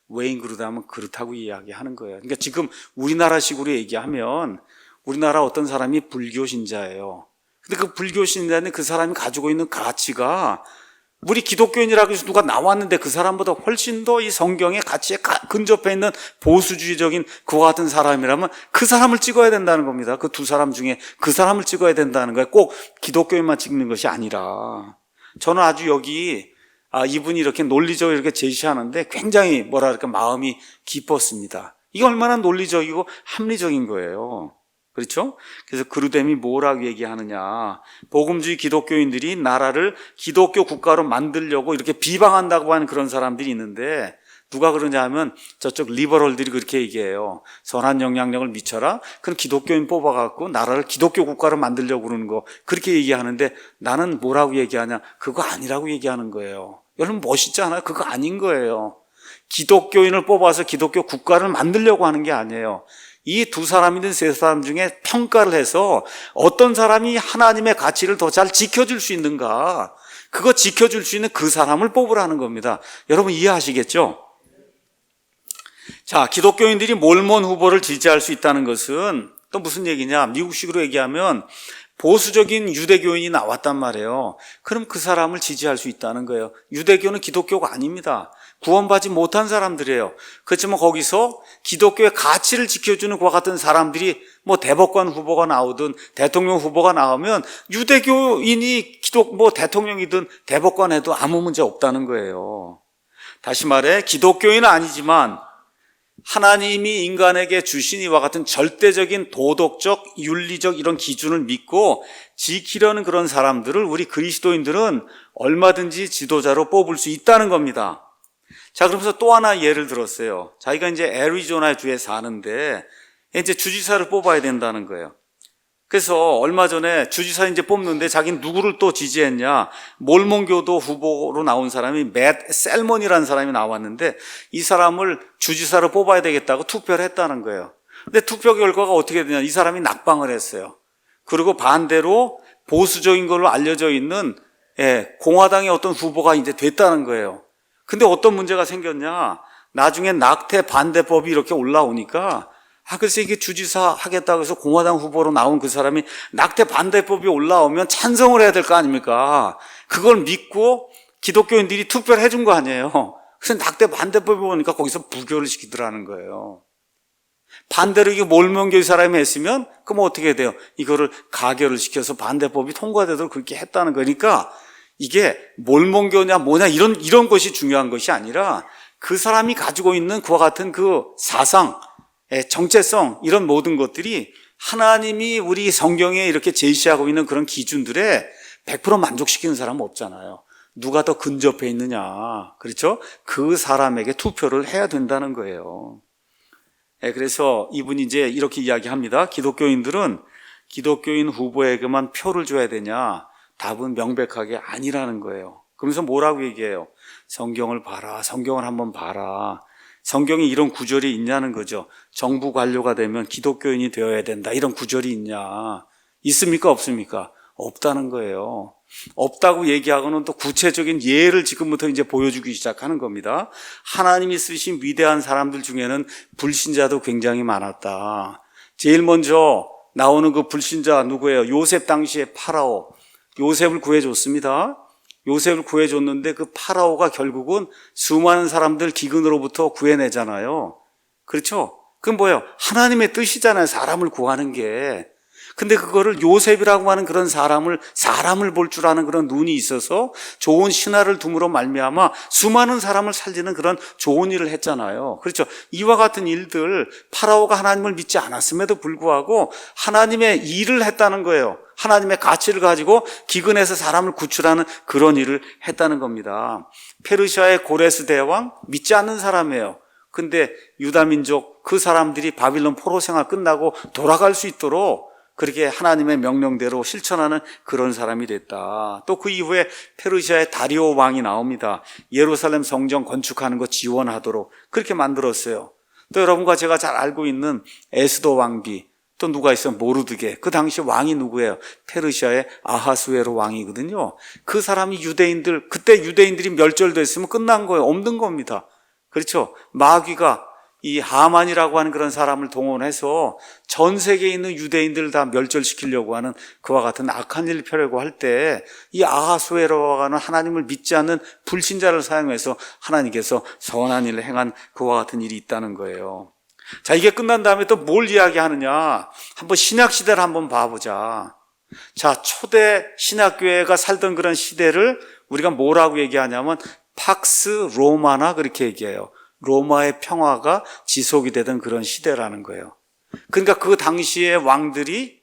웨인 그루뎀은 그렇다고 이야기하는 거예요. 그러니까 지금 우리나라식으로 얘기하면 우리나라 어떤 사람이 불교 신자예요. 근데 그 불교 신자는 그 사람이 가지고 있는 가치가 우리 기독교인이라고 해서 누가 나왔는데 그 사람보다 훨씬 더 이 성경의 가치에 근접해 있는 보수주의적인 그와 같은 사람이라면 그 사람을 찍어야 된다는 겁니다. 그 두 사람 중에 그 사람을 찍어야 된다는 거예요. 꼭 기독교인만 찍는 것이 아니라. 저는 아주 여기 이분이 이렇게 논리적으로 이렇게 제시하는데 굉장히 뭐랄까 마음이 기뻤습니다. 이게 얼마나 논리적이고 합리적인 거예요. 그렇죠? 그래서 그루뎀이 뭐라고 얘기하느냐. 복음주의 기독교인들이 나라를 기독교 국가로 만들려고 이렇게 비방한다고 하는 그런 사람들이 있는데 누가 그러냐 하면 저쪽 리버럴들이 그렇게 얘기해요. 선한 영향력을 미쳐라. 그럼 기독교인 뽑아갖고 나라를 기독교 국가로 만들려고 그러는 거 그렇게 얘기하는데 나는 뭐라고 얘기하냐. 그거 아니라고 얘기하는 거예요. 여러분 멋있지 않아요? 그거 아닌 거예요. 기독교인을 뽑아서 기독교 국가를 만들려고 하는 게 아니에요. 이 두 사람이든 세 사람 중에 평가를 해서 어떤 사람이 하나님의 가치를 더 잘 지켜줄 수 있는가, 그거 지켜줄 수 있는 그 사람을 뽑으라는 겁니다. 여러분 이해하시겠죠? 자, 기독교인들이 몰몬 후보를 지지할 수 있다는 것은 또 무슨 얘기냐. 미국식으로 얘기하면 보수적인 유대교인이 나왔단 말이에요. 그럼 그 사람을 지지할 수 있다는 거예요. 유대교는 기독교가 아닙니다. 구원받지 못한 사람들이에요. 그렇지만 거기서 기독교의 가치를 지켜주는 그와 같은 사람들이 뭐 대법관 후보가 나오든 대통령 후보가 나오면 유대교인이 대통령이든 대법관 해도 아무 문제 없다는 거예요. 다시 말해 기독교인은 아니지만 하나님이 인간에게 주신 이와 같은 절대적인 도덕적, 윤리적 이런 기준을 믿고 지키려는 그런 사람들을 우리 그리스도인들은 얼마든지 지도자로 뽑을 수 있다는 겁니다. 자, 그러면서 또 하나 예를 들었어요. 자기가 이제 애리조나 주에 사는데 이제 주지사를 뽑아야 된다는 거예요. 그래서 얼마 전에 주지사 이제 뽑는데 자기는 누구를 또 지지했냐. 몰몬교도 후보로 나온 사람이 맷 셀몬이라는 사람이 나왔는데 이 사람을 주지사로 뽑아야 되겠다고 투표를 했다는 거예요. 근데 투표 결과가 어떻게 되냐. 이 사람이 낙방을 했어요. 그리고 반대로 보수적인 걸로 알려져 있는 공화당의 어떤 후보가 이제 됐다는 거예요. 근데 어떤 문제가 생겼냐. 나중에 낙태 반대법이 이렇게 올라오니까 그래서 이게 주지사 하겠다고 해서 공화당 후보로 나온 그 사람이 낙태 반대법이 올라오면 찬성을 해야 될 거 아닙니까? 그걸 믿고 기독교인들이 투표를 해준 거 아니에요. 그래서 낙태 반대법이 오니까 거기서 부결을 시키더라는 거예요. 반대로 이게 몰몬교의 사람이 했으면 그럼 어떻게 돼요? 이거를 가결을 시켜서 반대법이 통과되도록 그렇게 했다는 거니까 이게 몰몬교냐 뭐냐 이런 것이 중요한 것이 아니라 그 사람이 가지고 있는 그와 같은 그 사상, 정체성 이런 모든 것들이 하나님이 우리 성경에 이렇게 제시하고 있는 그런 기준들에 100% 만족시키는 사람은 없잖아요. 누가 더 근접해 있느냐, 그렇죠? 그 사람에게 투표를 해야 된다는 거예요. 그래서 이분이 이제 이렇게 이야기합니다. 기독교인들은 기독교인 후보에게만 표를 줘야 되냐? 답은 명백하게 아니라는 거예요. 그러면서 뭐라고 얘기해요? 성경을 봐라. 성경을 한번 봐라. 성경에 이런 구절이 있냐는 거죠. 정부 관료가 되면 기독교인이 되어야 된다. 이런 구절이 있냐? 있습니까? 없습니까? 없다는 거예요. 없다고 얘기하고는 또 구체적인 예를 지금부터 이제 보여주기 시작하는 겁니다. 하나님이 쓰신 위대한 사람들 중에는 불신자도 굉장히 많았다. 제일 먼저 나오는 그 불신자 누구예요? 요셉 당시의 파라오. 요셉을 구해줬습니다. 요셉을 구해줬는데 그 파라오가 결국은 수많은 사람들 기근으로부터 구해내잖아요. 그렇죠? 그건 뭐예요? 하나님의 뜻이잖아요. 사람을 구하는 게. 근데 그거를 요셉이라고 하는 그런 사람을 볼 줄 아는 그런 눈이 있어서 좋은 신하를 둠으로 말미암아 수많은 사람을 살리는 그런 좋은 일을 했잖아요. 그렇죠? 이와 같은 일들 파라오가 하나님을 믿지 않았음에도 불구하고 하나님의 일을 했다는 거예요. 하나님의 가치를 가지고 기근해서 사람을 구출하는 그런 일을 했다는 겁니다. 페르시아의 고레스 대왕 믿지 않는 사람이에요. 근데 유다민족 그 사람들이 바빌론 포로 생활 끝나고 돌아갈 수 있도록 그렇게 하나님의 명령대로 실천하는 그런 사람이 됐다. 또 그 이후에 페르시아의 다리오 왕이 나옵니다. 예루살렘 성전 건축하는 거 지원하도록 그렇게 만들었어요. 또 여러분과 제가 잘 알고 있는 에스도 왕비, 또 누가 있어요? 모르드게. 그 당시 왕이 누구예요? 페르시아의 아하수에로 왕이거든요. 그 사람이 유대인들, 그때 유대인들이 멸절됐으면 끝난 거예요. 없는 겁니다. 그렇죠? 마귀가 이 하만이라고 하는 그런 사람을 동원해서 전 세계에 있는 유대인들을 다 멸절시키려고 하는 그와 같은 악한 일을 펴려고 할 때 이 아하수에로와 하는 하나님을 믿지 않는 불신자를 사용해서 하나님께서 선한 일을 행한 그와 같은 일이 있다는 거예요. 자, 이게 끝난 다음에 또 뭘 이야기하느냐? 한번 신약 시대를 한번 봐보자. 자, 초대 신약교회가 살던 그런 시대를 우리가 뭐라고 얘기하냐면 팍스 로마나 그렇게 얘기해요. 로마의 평화가 지속이 되던 그런 시대라는 거예요. 그러니까 그 당시에 왕들이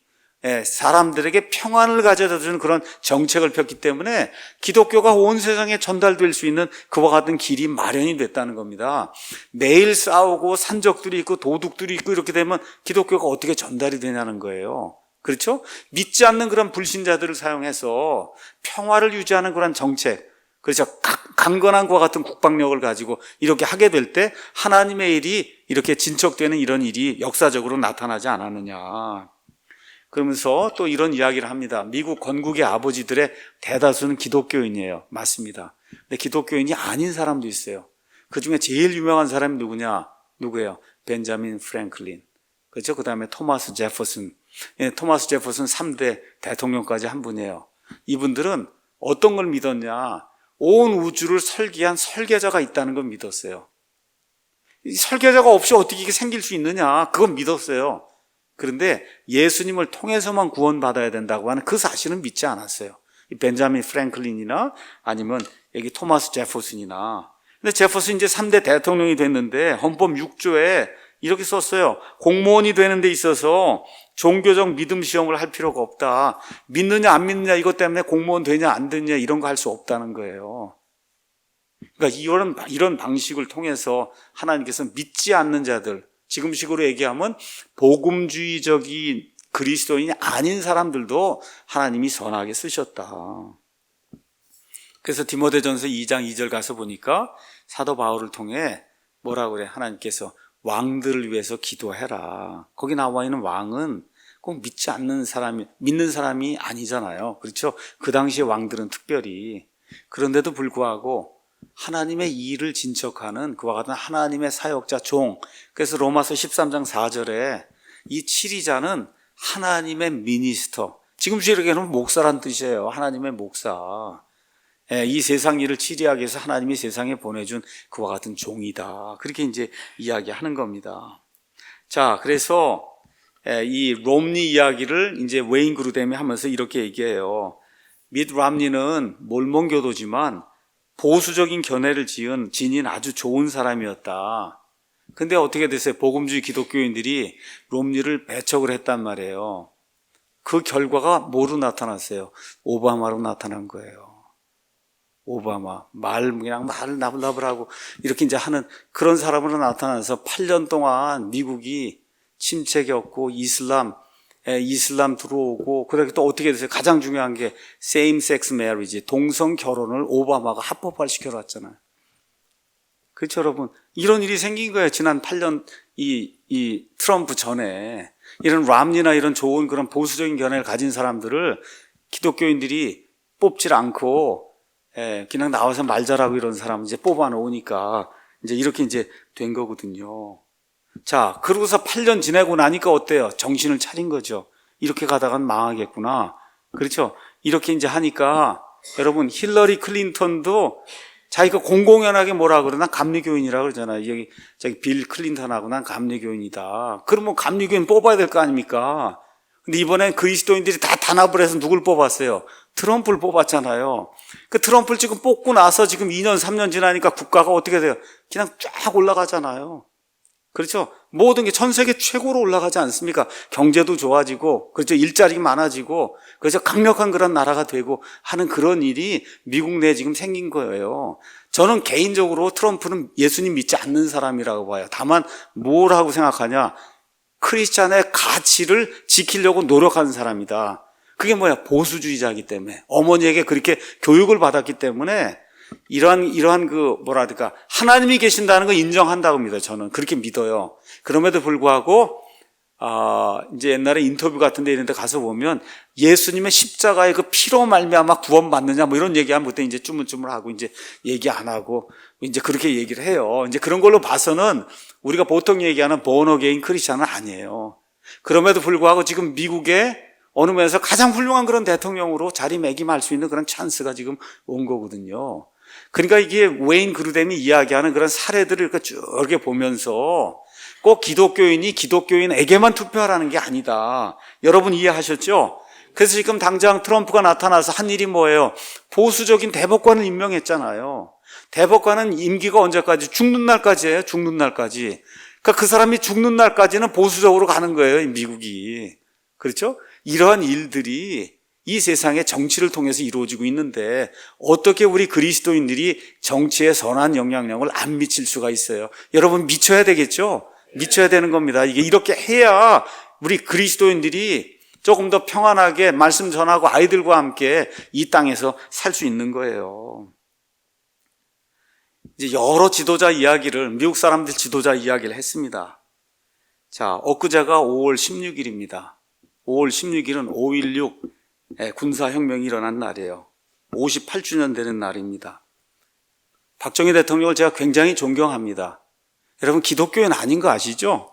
사람들에게 평안을 가져다 주는 그런 정책을 폈기 때문에 기독교가 온 세상에 전달될 수 있는 그와 같은 길이 마련이 됐다는 겁니다. 매일 싸우고 산적들이 있고 도둑들이 있고 이렇게 되면 기독교가 어떻게 전달이 되냐는 거예요. 그렇죠? 믿지 않는 그런 불신자들을 사용해서 평화를 유지하는 그런 정책, 그렇죠? 강건한 것과 같은 국방력을 가지고 이렇게 하게 될 때 하나님의 일이 이렇게 진척되는 이런 일이 역사적으로 나타나지 않았느냐. 그러면서 또 이런 이야기를 합니다. 미국 건국의 아버지들의 대다수는 기독교인이에요. 맞습니다. 근데 기독교인이 아닌 사람도 있어요. 그 중에 제일 유명한 사람이 누구예요? 벤자민 프랭클린. 그렇죠? 그 다음에 토마스 제퍼슨. 토마스 제퍼슨 3대 대통령까지 한 분이에요. 이분들은 어떤 걸 믿었냐? 온 우주를 설계한 설계자가 있다는 걸 믿었어요. 이 설계자가 없이 어떻게 이게 생길 수 있느냐? 그건 믿었어요. 그런데 예수님을 통해서만 구원받아야 된다고 하는 그 사실은 믿지 않았어요. 이 벤자민 프랭클린이나 아니면 여기 토마스 제퍼슨이나. 근데 제퍼슨 이제 3대 대통령이 됐는데 헌법 6조에 이렇게 썼어요. 공무원이 되는 데 있어서 종교적 믿음 시험을 할 필요가 없다. 믿느냐 안 믿느냐 이것 때문에 공무원 되냐 안 되냐 이런 거 할 수 없다는 거예요. 그러니까 이런 방식을 통해서 하나님께서 믿지 않는 자들, 지금식으로 얘기하면 복음주의적인 그리스도인이 아닌 사람들도 하나님이 선하게 쓰셨다. 그래서 디모데전서 2장 2절 가서 보니까 사도 바울을 통해 뭐라고 그래? 하나님께서 왕들을 위해서 기도해라. 거기 나와 있는 왕은 꼭 믿지 않는 사람이, 믿는 사람이 아니잖아요. 그렇죠? 그 당시에 왕들은 특별히. 그런데도 불구하고 하나님의 일을 진척하는 그와 같은 하나님의 사역자 종. 그래서 로마서 13장 4절에 이 치리자는 하나님의 미니스터. 지금 이렇게 하면 목사란 뜻이에요. 하나님의 목사. 이 세상 일을 치리하기 위해서 하나님이 세상에 보내준 그와 같은 종이다. 그렇게 이제 이야기하는 겁니다. 자, 그래서 이 롬니 이야기를 이제 웨인 그루뎀이 하면서 이렇게 얘기해요. 밋 람니는 몰몬교도지만 보수적인 견해를 지닌 아주 좋은 사람이었다. 근데 어떻게 됐어요? 복음주의 기독교인들이 롬니를 배척을 했단 말이에요. 그 결과가 뭐로 나타났어요? 오바마로 나타난 거예요. 오바마. 그냥 말을 나불나불하고 이렇게 이제 하는 그런 사람으로 나타나서 8년 동안 미국이 침체 겪고 이슬람 들어오고, 그렇게 또 어떻게 됐어요? 가장 중요한 게 same sex marriage, 동성 결혼을 오바마가 합법화 시켜놨잖아요. 그렇죠, 여러분? 이런 일이 생긴 거예요. 지난 8년 이 트럼프 전에 이런 람니나 이런 좋은 그런 보수적인 견해를 가진 사람들을 기독교인들이 뽑질 않고 그냥 나와서 말 잘하고 이런 사람 이제 뽑아 놓으니까 이제 이렇게 이제 된 거거든요. 자, 그러고서 8년 지내고 나니까 어때요? 정신을 차린 거죠. 이렇게 가다간 망하겠구나. 그렇죠? 이렇게 이제 하니까 여러분 힐러리 클린턴도 자기가 공공연하게 뭐라 그러나 감리교인이라고 그러잖아요. 저기 빌 클린턴하고 난 감리교인이다. 그러면 감리교인 뽑아야 될 거 아닙니까? 근데 이번엔 그리스도인들이 다 단합을 해서 누굴 뽑았어요? 트럼프를 뽑았잖아요. 그 트럼프를 지금 뽑고 나서 지금 2년, 3년 지나니까 국가가 어떻게 돼요? 그냥 쫙 올라가잖아요. 그렇죠? 모든 게 전 세계 최고로 올라가지 않습니까? 경제도 좋아지고, 그렇죠? 일자리 많아지고, 그래서 강력한 그런 나라가 되고 하는 그런 일이 미국 내에 지금 생긴 거예요. 저는 개인적으로 트럼프는 예수님 믿지 않는 사람이라고 봐요. 다만 뭐라고 생각하냐? 크리스찬의 가치를 지키려고 노력하는 사람이다. 그게 뭐야? 보수주의자이기 때문에. 어머니에게 그렇게 교육을 받았기 때문에 이러한 그 뭐랄까 하나님이 계신다는 걸 인정한다고 믿어요. 저는 그렇게 믿어요. 그럼에도 불구하고 이제 옛날에 인터뷰 같은 데 이런 데 가서 보면 예수님의 십자가의 그 피로 말미암아 구원받느냐 뭐 이런 얘기하면 그때 이제 쭈물쭈물하고 이제 얘기 안 하고 이제 그렇게 얘기를 해요. 이제 그런 걸로 봐서는 우리가 보통 얘기하는 본어게인 크리스찬은 아니에요. 그럼에도 불구하고 지금 미국의 어느 면에서 가장 훌륭한 그런 대통령으로 자리매김할 수 있는 그런 찬스가 지금 온 거거든요. 그러니까 이게 웨인 그루뎀이 이야기하는 그런 사례들을 이렇게 쭉 이렇게 보면서 꼭 기독교인이 기독교인에게만 투표하라는 게 아니다. 여러분 이해하셨죠? 그래서 지금 당장 트럼프가 나타나서 한 일이 뭐예요? 보수적인 대법관을 임명했잖아요. 대법관은 임기가 언제까지? 죽는 날까지예요. 죽는 날까지. 그러니까 그 사람이 죽는 날까지는 보수적으로 가는 거예요. 미국이. 그렇죠? 이러한 일들이 이 세상의 정치를 통해서 이루어지고 있는데 어떻게 우리 그리스도인들이 정치에 선한 영향력을 안 미칠 수가 있어요? 여러분 미쳐야 되겠죠? 미쳐야 되는 겁니다. 이게 이렇게 해야 우리 그리스도인들이 조금 더 평안하게 말씀 전하고 아이들과 함께 이 땅에서 살 수 있는 거예요. 이제 여러 지도자 이야기를, 미국 사람들 지도자 이야기를 했습니다. 자, 엊그제가 5월 16일입니다. 5월 16일은 5.16 군사혁명이 일어난 날이에요. 58주년 되는 날입니다. 박정희 대통령을 제가 굉장히 존경합니다. 여러분 기독교인 아닌 거 아시죠?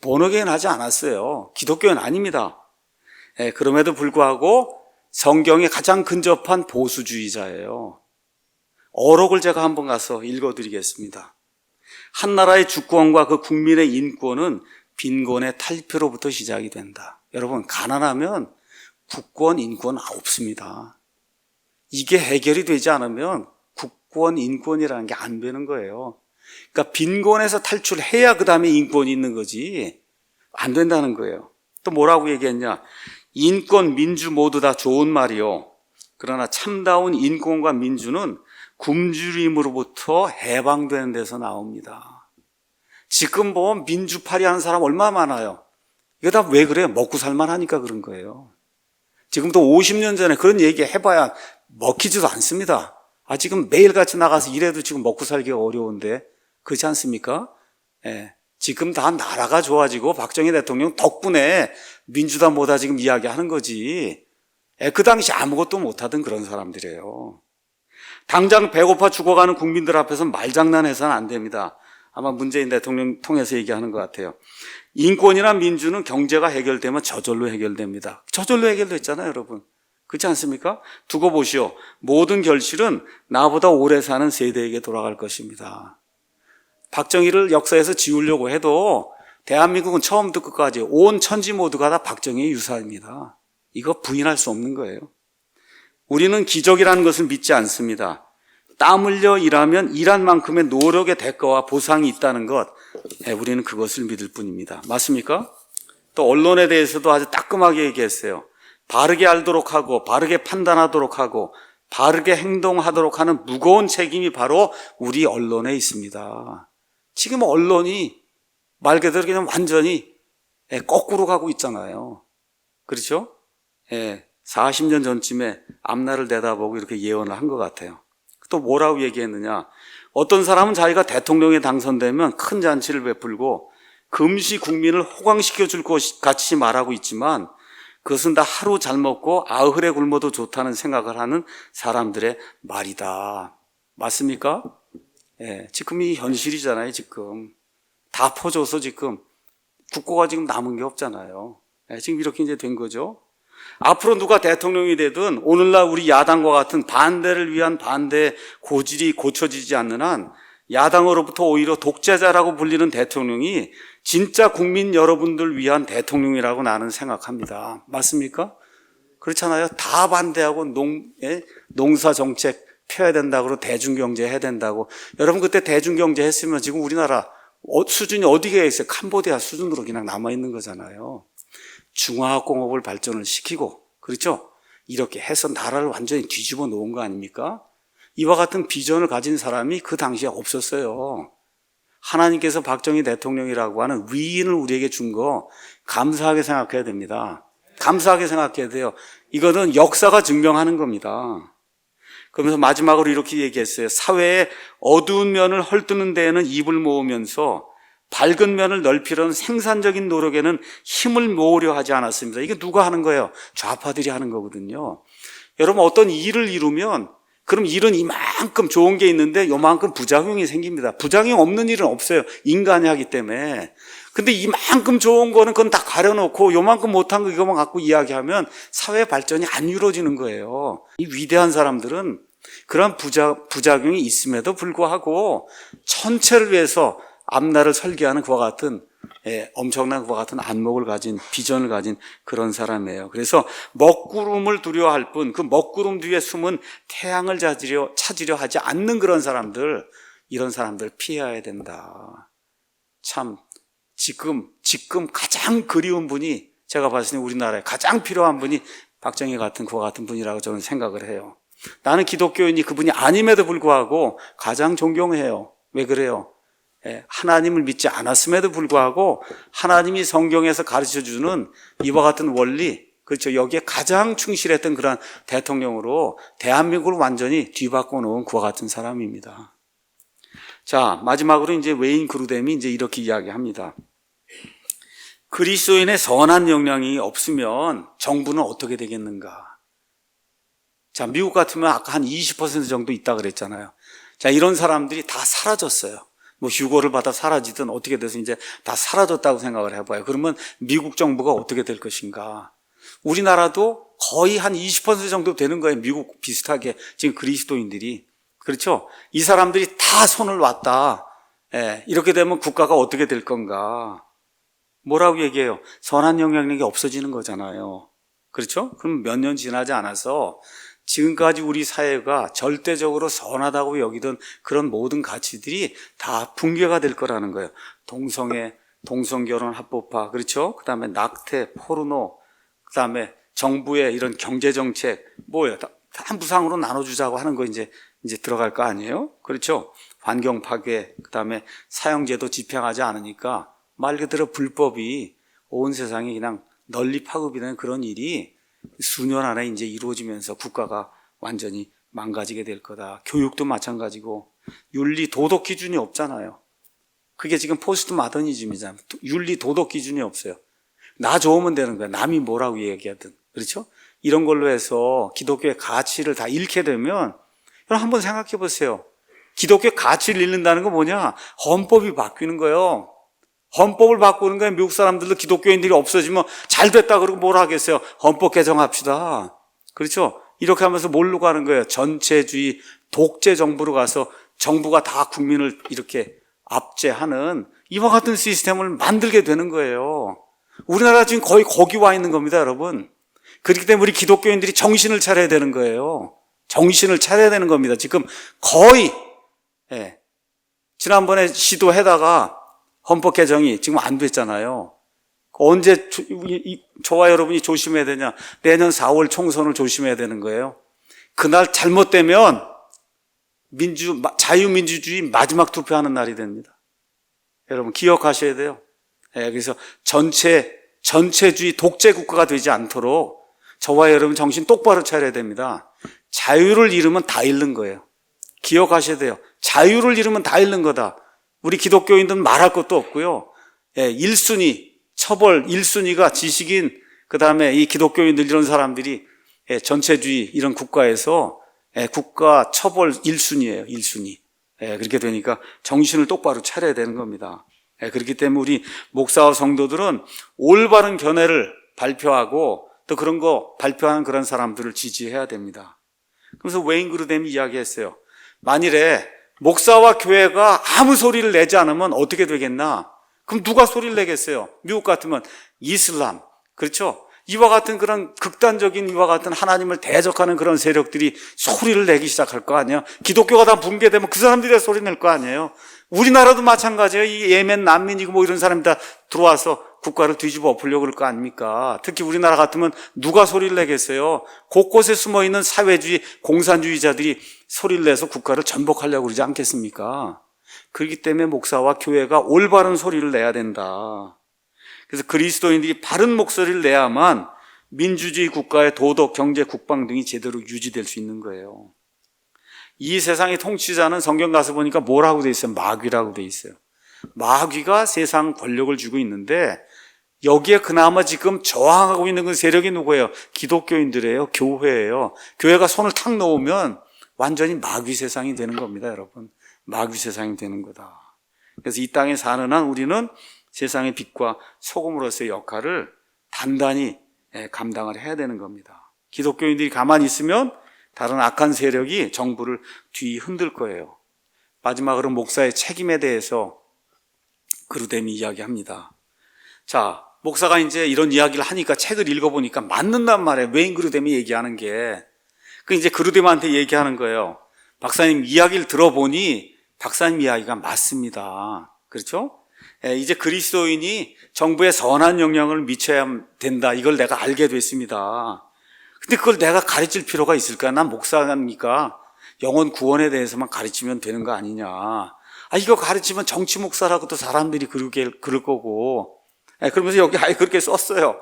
본어게인 하지 않았어요. 기독교인 아닙니다. 그럼에도 불구하고 성경에 가장 근접한 보수주의자예요. 어록을 제가 한번 가서 읽어드리겠습니다. 한 나라의 주권과 그 국민의 인권은 빈곤의 탈피로부터 시작이 된다. 여러분 가난하면 국권, 인권 없습니다. 이게 해결이 되지 않으면 국권, 인권이라는 게 안 되는 거예요. 그러니까 빈곤에서 탈출해야 그 다음에 인권이 있는 거지 안 된다는 거예요. 또 뭐라고 얘기했냐? 인권, 민주 모두 다 좋은 말이요. 그러나 참다운 인권과 민주는 굶주림으로부터 해방되는 데서 나옵니다. 지금 보면 민주파리 하는 사람 얼마나 많아요. 이거 다 왜 그래요? 먹고 살만하니까 그런 거예요. 지금도 50년 전에 그런 얘기 해봐야 먹히지도 않습니다. 지금 매일같이 나가서 일해도 지금 먹고 살기가 어려운데 그렇지 않습니까? 지금 다 나라가 좋아지고 박정희 대통령 덕분에 민주당 뭐다 지금 이야기하는 거지. 그 당시 아무것도 못하던 그런 사람들이에요. 당장 배고파 죽어가는 국민들 앞에서 말장난해서는 안 됩니다. 아마 문재인 대통령 통해서 얘기하는 것 같아요. 인권이나 민주는 경제가 해결되면 저절로 해결됩니다. 저절로 해결됐잖아요, 여러분. 그렇지 않습니까? 두고 보시오. 모든 결실은 나보다 오래 사는 세대에게 돌아갈 것입니다. 박정희를 역사에서 지우려고 해도 대한민국은 처음부터 끝까지 온 천지 모두가 다 박정희의 유사입니다. 이거 부인할 수 없는 거예요. 우리는 기적이라는 것을 믿지 않습니다. 땀 흘려 일하면 일한 만큼의 노력의 대가와 보상이 있다는 것, 우리는 그것을 믿을 뿐입니다. 맞습니까? 또 언론에 대해서도 아주 따끔하게 얘기했어요. 바르게 알도록 하고 바르게 판단하도록 하고 바르게 행동하도록 하는 무거운 책임이 바로 우리 언론에 있습니다. 지금 언론이 말 그대로 그냥 완전히 거꾸로 가고 있잖아요. 그렇죠? 40년 전쯤에 앞날을 내다보고 이렇게 예언을 한 것 같아요. 또 뭐라고 얘기했느냐? 어떤 사람은 자기가 대통령에 당선되면 큰 잔치를 베풀고 금시 국민을 호강시켜 줄 것 같이 말하고 있지만 그것은 다 하루 잘 먹고 아흘에 굶어도 좋다는 생각을 하는 사람들의 말이다. 맞습니까? 지금 이 현실이잖아요. 지금 다 퍼져서 지금 국고가 지금 남은 게 없잖아요. 지금 이렇게 이제 된 거죠. 앞으로 누가 대통령이 되든 오늘날 우리 야당과 같은 반대를 위한 반대의 고질이 고쳐지지 않는 한 야당으로부터 오히려 독재자라고 불리는 대통령이 진짜 국민 여러분들 위한 대통령이라고 나는 생각합니다. 맞습니까? 그렇잖아요. 다 반대하고 농사 정책 펴야 된다고 대중경제 해야 된다고. 여러분 그때 대중경제 했으면 지금 우리나라 수준이 어디에 있어요? 캄보디아 수준으로 그냥 남아있는 거잖아요. 중화학공업을 발전을 시키고, 그렇죠? 이렇게 해서 나라를 완전히 뒤집어 놓은 거 아닙니까? 이와 같은 비전을 가진 사람이 그 당시에 없었어요. 하나님께서 박정희 대통령이라고 하는 위인을 우리에게 준 거 감사하게 생각해야 됩니다. 감사하게 생각해야 돼요. 이거는 역사가 증명하는 겁니다. 그러면서 마지막으로 이렇게 얘기했어요. 사회의 어두운 면을 헐뜯는 데에는 입을 모으면서 밝은 면을 넓히려는 생산적인 노력에는 힘을 모으려 하지 않았습니다. 이게 누가 하는 거예요? 좌파들이 하는 거거든요. 여러분 어떤 일을 이루면 그럼 일은 이만큼 좋은 게 있는데 요만큼 부작용이 생깁니다. 부작용 없는 일은 없어요. 인간이 하기 때문에. 근데 이만큼 좋은 거는 그건 다 가려놓고 요만큼 못한 거 이거만 갖고 이야기하면 사회 발전이 안 이루어지는 거예요. 이 위대한 사람들은 그런 부작용이 있음에도 불구하고 천체를 위해서 앞날을 설계하는 그와 같은 엄청난 그와 같은 안목을 가진, 비전을 가진 그런 사람이에요. 그래서 먹구름을 두려워할 뿐 그 먹구름 뒤에 숨은 태양을 찾으려 하지 않는 그런 사람들, 이런 사람들 피해야 된다. 참 지금 가장 그리운 분이, 제가 봤을 때 우리나라에 가장 필요한 분이 박정희 같은 그와 같은 분이라고 저는 생각을 해요. 나는 기독교인이 그분이 아님에도 불구하고 가장 존경해요. 왜 그래요? 하나님을 믿지 않았음에도 불구하고 하나님이 성경에서 가르쳐주는 이와 같은 원리, 그렇죠, 여기에 가장 충실했던 그런 대통령으로 대한민국을 완전히 뒤바꿔 놓은 그와 같은 사람입니다. 자, 마지막으로 이제 웨인 그루뎀이 이제 이렇게 이야기합니다. 그리스도인의 선한 영향이 없으면 정부는 어떻게 되겠는가? 자, 미국 같으면 아까 한 20% 정도 있다 그랬잖아요. 자, 이런 사람들이 다 사라졌어요. 뭐 휴고를 받아 사라지든 어떻게 돼서 이제 다 사라졌다고 생각을 해봐요. 그러면 미국 정부가 어떻게 될 것인가? 우리나라도 거의 한 20% 정도 되는 거예요. 미국 비슷하게 지금 그리스도인들이. 그렇죠? 이 사람들이 다 손을 놨다. 이렇게 되면 국가가 어떻게 될 건가? 뭐라고 얘기해요? 선한 영향력이 없어지는 거잖아요. 그렇죠? 그럼 몇 년 지나지 않아서 지금까지 우리 사회가 절대적으로 선하다고 여기던 그런 모든 가치들이 다 붕괴가 될 거라는 거예요. 동성애, 동성결혼 합법화, 그렇죠? 그 다음에 낙태, 포르노, 그 다음에 정부의 이런 경제정책, 뭐예요? 다 무상으로 나눠주자고 하는 거 이제 들어갈 거 아니에요? 그렇죠? 환경 파괴, 그 다음에 사형제도 집행하지 않으니까 말 그대로 불법이 온 세상에 그냥 널리 파급이 되는 그런 일이 수년 안에 이제 이루어지면서 국가가 완전히 망가지게 될 거다. 교육도 마찬가지고 윤리 도덕 기준이 없잖아요. 그게 지금 포스트 마더니즘이잖아요. 윤리 도덕 기준이 없어요. 나 좋으면 되는 거야. 남이 뭐라고 얘기하든. 그렇죠? 이런 걸로 해서 기독교의 가치를 다 잃게 되면, 여러분 한번 생각해 보세요. 기독교의 가치를 잃는다는 건 뭐냐? 헌법이 바뀌는 거예요. 헌법을 바꾸는 거예요. 미국 사람들도 기독교인들이 없어지면 잘 됐다 그러고 뭘 하겠어요. 헌법 개정합시다. 그렇죠? 이렇게 하면서 뭘로 가는 거예요? 전체주의, 독재 정부로 가서 정부가 다 국민을 이렇게 압제하는 이와 같은 시스템을 만들게 되는 거예요. 우리나라가 지금 거의 거기 와 있는 겁니다, 여러분. 그렇기 때문에 우리 기독교인들이 정신을 차려야 되는 거예요. 정신을 차려야 되는 겁니다. 지금 거의, 지난번에 시도해다가 헌법 개정이 지금 안 됐잖아요. 언제 저와 여러분이 조심해야 되냐? 내년 4월 총선을 조심해야 되는 거예요. 그날 잘못되면 자유민주주의 마지막 투표하는 날이 됩니다. 여러분 기억하셔야 돼요. 그래서 전체주의 독재 국가가 되지 않도록 저와 여러분 정신 똑바로 차려야 됩니다. 자유를 잃으면 다 잃는 거예요. 기억하셔야 돼요. 자유를 잃으면 다 잃는 거다. 우리 기독교인들은 말할 것도 없고요. 1순위, 처벌 1순위가 지식인, 그 다음에 이 기독교인들 이런 사람들이 전체주의 이런 국가에서 국가 처벌 1순위예요. 1순위. 그렇게 되니까 정신을 똑바로 차려야 되는 겁니다. 그렇기 때문에 우리 목사와 성도들은 올바른 견해를 발표하고 또 그런 거 발표하는 그런 사람들을 지지해야 됩니다. 그래서 웨인 그루뎀이 이야기했어요. 만일에 목사와 교회가 아무 소리를 내지 않으면 어떻게 되겠나? 그럼 누가 소리를 내겠어요? 미국 같으면 이슬람, 그렇죠? 이와 같은 그런 극단적인 이와 같은 하나님을 대적하는 그런 세력들이 소리를 내기 시작할 거 아니에요? 기독교가 다 붕괴되면 그 사람들이 소리 낼 거 아니에요? 우리나라도 마찬가지예요. 이 예멘 난민이고 뭐 이런 사람이 다 들어와서 국가를 뒤집어 엎으려고 그럴 거 아닙니까? 특히 우리나라 같으면 누가 소리를 내겠어요? 곳곳에 숨어있는 사회주의, 공산주의자들이 소리를 내서 국가를 전복하려고 그러지 않겠습니까? 그렇기 때문에 목사와 교회가 올바른 소리를 내야 된다. 그래서 그리스도인들이 바른 목소리를 내야만 민주주의 국가의 도덕, 경제, 국방 등이 제대로 유지될 수 있는 거예요. 이 세상의 통치자는 성경 가서 보니까 뭐라고 돼 있어요? 마귀라고 돼 있어요. 마귀가 세상 권력을 쥐고 있는데 여기에 그나마 지금 저항하고 있는 그 세력이 누구예요? 기독교인들이에요. 교회예요. 교회가 손을 탁 놓으면 완전히 마귀 세상이 되는 겁니다, 여러분. 마귀 세상이 되는 거다. 그래서 이 땅에 사는 한 우리는 세상의 빛과 소금으로서의 역할을 단단히 감당을 해야 되는 겁니다. 기독교인들이 가만히 있으면 다른 악한 세력이 정부를 뒤흔들 거예요. 마지막으로 목사의 책임에 대해서 그루뎀이 이야기합니다. 자, 목사가 이제 이런 이야기를 하니까 책을 읽어보니까 맞는단 말이에요. 웨인 그루뎀이 얘기하는 게. 그 이제 그루뎀한테 얘기하는 거예요. 박사님 이야기를 들어보니 박사님 이야기가 맞습니다. 그렇죠? 이제 그리스도인이 정부에 선한 영향을 미쳐야 된다. 이걸 내가 알게 됐습니다. 근데 그걸 내가 가르칠 필요가 있을까? 난 목사니까 영혼 구원에 대해서만 가르치면 되는 거 아니냐. 이거 가르치면 정치 목사라고도 사람들이 그럴 거고. 그러면서 여기 아예 그렇게 썼어요.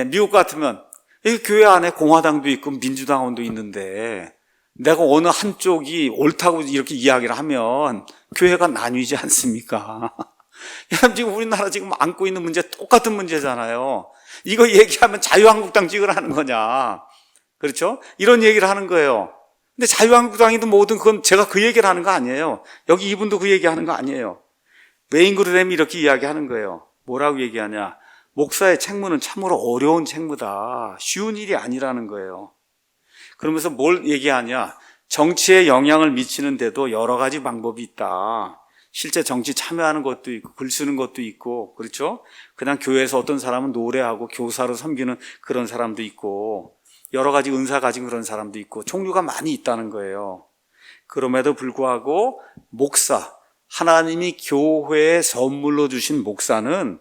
미국 같으면 이 교회 안에 공화당도 있고 민주당원도 있는데 내가 어느 한쪽이 옳다고 이렇게 이야기를 하면 교회가 나뉘지 않습니까? 지금 우리나라 지금 안고 있는 문제 똑같은 문제잖아요. 이거 얘기하면 자유한국당 찍으라는 거냐. 그렇죠? 이런 얘기를 하는 거예요. 근데 자유한국당이든 뭐든 그건 제가 그 얘기를 하는 거 아니에요. 여기 이분도 그 얘기하는 거 아니에요. 웨인 그루뎀이 이렇게 이야기하는 거예요. 뭐라고 얘기하냐. 목사의 책무는 참으로 어려운 책무다. 쉬운 일이 아니라는 거예요. 그러면서 뭘 얘기하냐. 정치에 영향을 미치는데도 여러 가지 방법이 있다. 실제 정치 참여하는 것도 있고 글 쓰는 것도 있고 그렇죠? 그냥 교회에서 어떤 사람은 노래하고 교사로 섬기는 그런 사람도 있고 여러 가지 은사 가진 그런 사람도 있고 종류가 많이 있다는 거예요. 그럼에도 불구하고 목사, 하나님이 교회에 선물로 주신 목사는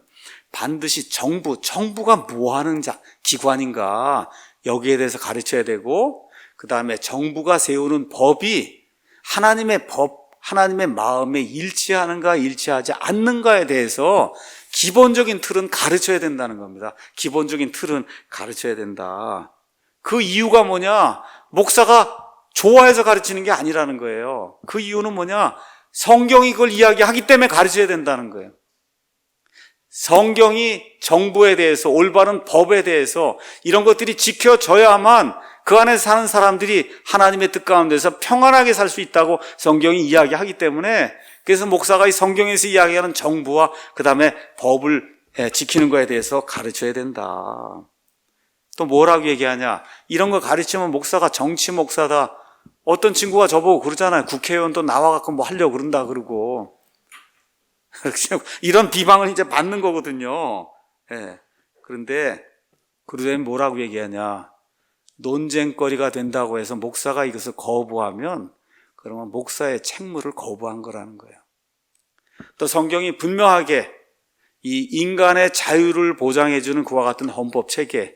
반드시 정부가 뭐 하는 기관인가 여기에 대해서 가르쳐야 되고 그 다음에 정부가 세우는 법이 하나님의 법, 하나님의 마음에 일치하는가 일치하지 않는가에 대해서 기본적인 틀은 가르쳐야 된다는 겁니다. 기본적인 틀은 가르쳐야 된다. 그 이유가 뭐냐? 목사가 좋아해서 가르치는 게 아니라는 거예요. 그 이유는 뭐냐? 성경이 그걸 이야기하기 때문에 가르쳐야 된다는 거예요. 성경이 정부에 대해서 올바른 법에 대해서 이런 것들이 지켜져야만 그 안에 사는 사람들이 하나님의 뜻 가운데서 평안하게 살 수 있다고 성경이 이야기하기 때문에 그래서 목사가 이 성경에서 이야기하는 정부와 그 다음에 법을 지키는 거에 대해서 가르쳐야 된다. 또 뭐라고 얘기하냐. 이런 거 가르치면 목사가 정치 목사다. 어떤 친구가 저보고 그러잖아요. 국회의원도 나와갖고 뭐 하려고 그런다 그러고. 이런 비방을 이제 받는 거거든요. 그런데 그루뎀이 뭐라고 얘기하냐. 논쟁거리가 된다고 해서 목사가 이것을 거부하면 그러면 목사의 책무를 거부한 거라는 거예요. 또 성경이 분명하게 이 인간의 자유를 보장해주는 그와 같은 헌법 체계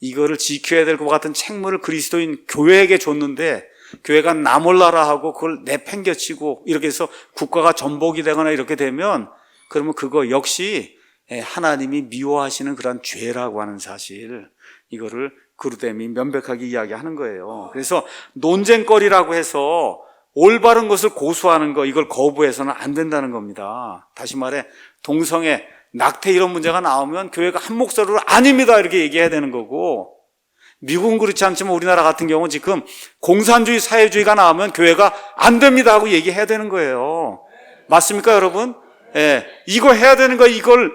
이거를 지켜야 될 것 같은 책무를 그리스도인 교회에게 줬는데 교회가 나 몰라라 하고 그걸 내팽개치고 이렇게 해서 국가가 전복이 되거나 이렇게 되면 그러면 그거 역시 하나님이 미워하시는 그런 죄라고 하는 사실 이거를 그루뎀이 명백하게 이야기하는 거예요. 그래서 논쟁거리라고 해서 올바른 것을 고수하는 거 이걸 거부해서는 안 된다는 겁니다. 다시 말해 동성애, 낙태 이런 문제가 나오면 교회가 한 목소리로 아닙니다 이렇게 얘기해야 되는 거고 미국은 그렇지 않지만 우리나라 같은 경우는 지금 공산주의 사회주의가 나오면 교회가 안 됩니다 하고 얘기해야 되는 거예요. 맞습니까 여러분? 이거 해야 되는 거 이걸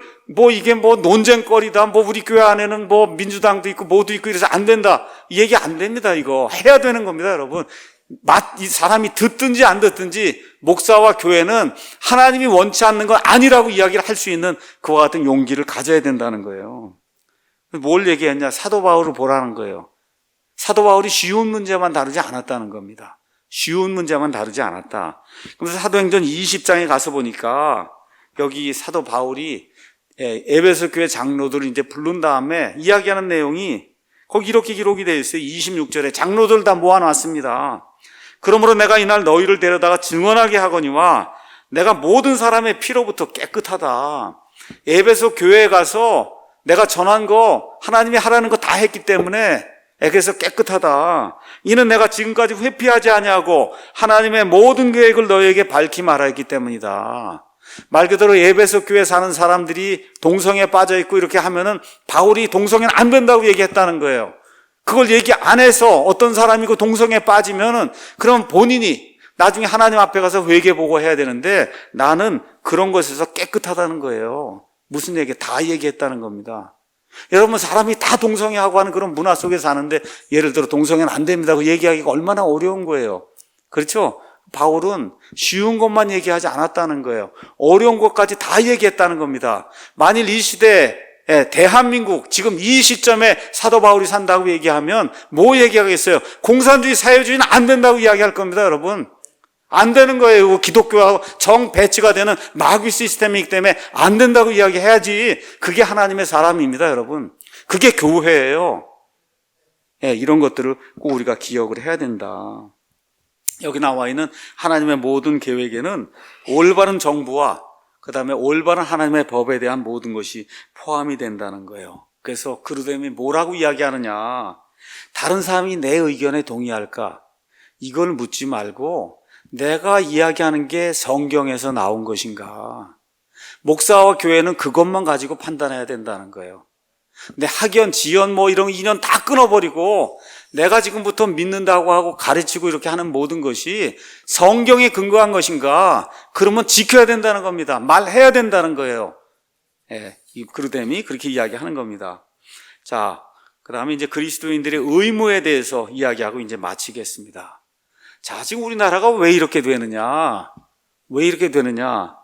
이게 논쟁거리다 우리 교회 안에는 민주당도 있고 뭐도 있고 이래서 안 된다 이 얘기 안 됩니다. 이거 해야 되는 겁니다 여러분. 이 사람이 듣든지 안 듣든지 목사와 교회는 하나님이 원치 않는 건 아니라고 이야기를 할 수 있는 그와 같은 용기를 가져야 된다는 거예요. 뭘 얘기했냐? 사도 바울을 보라는 거예요. 사도 바울이 쉬운 문제만 다루지 않았다는 겁니다. 쉬운 문제만 다루지 않았다. 그래서 사도행전 20장에 가서 보니까 여기 사도 바울이 에베소 교회 장로들을 이제 부른 다음에 이야기하는 내용이 거기 이렇게 기록이 되어 있어요. 26절에 장로들 다 모아놨습니다. 그러므로 내가 이날 너희를 데려다가 증언하게 하거니와 내가 모든 사람의 피로부터 깨끗하다. 에베소 교회에 가서 내가 전한 거 하나님이 하라는 거 다 했기 때문에 그래서 깨끗하다. 이는 내가 지금까지 회피하지 아니하고 하나님의 모든 계획을 너희에게 밝히 말하였기 때문이다. 말 그대로 에베소 교회에 사는 사람들이 동성애에 빠져 있고 이렇게 하면은 바울이 동성애는 안 된다고 얘기했다는 거예요. 그걸 얘기 안 해서 어떤 사람이 그 동성애에 빠지면은 그럼 본인이 나중에 하나님 앞에 가서 회개보고 해야 되는데 나는 그런 것에서 깨끗하다는 거예요. 무슨 얘기? 다 얘기했다는 겁니다. 여러분, 사람이 다 동성애하고 하는 그런 문화 속에 사는데 예를 들어 동성애는 안 됩니다 그 얘기하기가 얼마나 어려운 거예요. 그렇죠? 바울은 쉬운 것만 얘기하지 않았다는 거예요. 어려운 것까지 다 얘기했다는 겁니다. 만일 이 시대에 대한민국 지금 이 시점에 사도 바울이 산다고 얘기하면 뭐 얘기하겠어요? 공산주의 사회주의는 안 된다고 이야기할 겁니다. 여러분, 안 되는 거예요. 기독교하고 정 배치가 되는 마귀 시스템이기 때문에 안 된다고 이야기해야지. 그게 하나님의 사람입니다. 여러분, 그게 교회예요. 이런 것들을 꼭 우리가 기억을 해야 된다. 여기 나와 있는 하나님의 모든 계획에는 올바른 정부와 그 다음에 올바른 하나님의 법에 대한 모든 것이 포함이 된다는 거예요. 그래서 그루뎀이 뭐라고 이야기하느냐, 다른 사람이 내 의견에 동의할까, 이걸 묻지 말고 내가 이야기하는 게 성경에서 나온 것인가, 목사와 교회는 그것만 가지고 판단해야 된다는 거예요. 근데 학연, 지연 뭐 이런 인연 다 끊어버리고 내가 지금부터 믿는다고 하고 가르치고 이렇게 하는 모든 것이 성경에 근거한 것인가, 그러면 지켜야 된다는 겁니다. 말해야 된다는 거예요. 이 그루뎀이 그렇게 이야기하는 겁니다. 자, 그 다음에 이제 그리스도인들의 의무에 대해서 이야기하고 이제 마치겠습니다. 자, 지금 우리나라가 왜 이렇게 되느냐? 왜 이렇게 되느냐?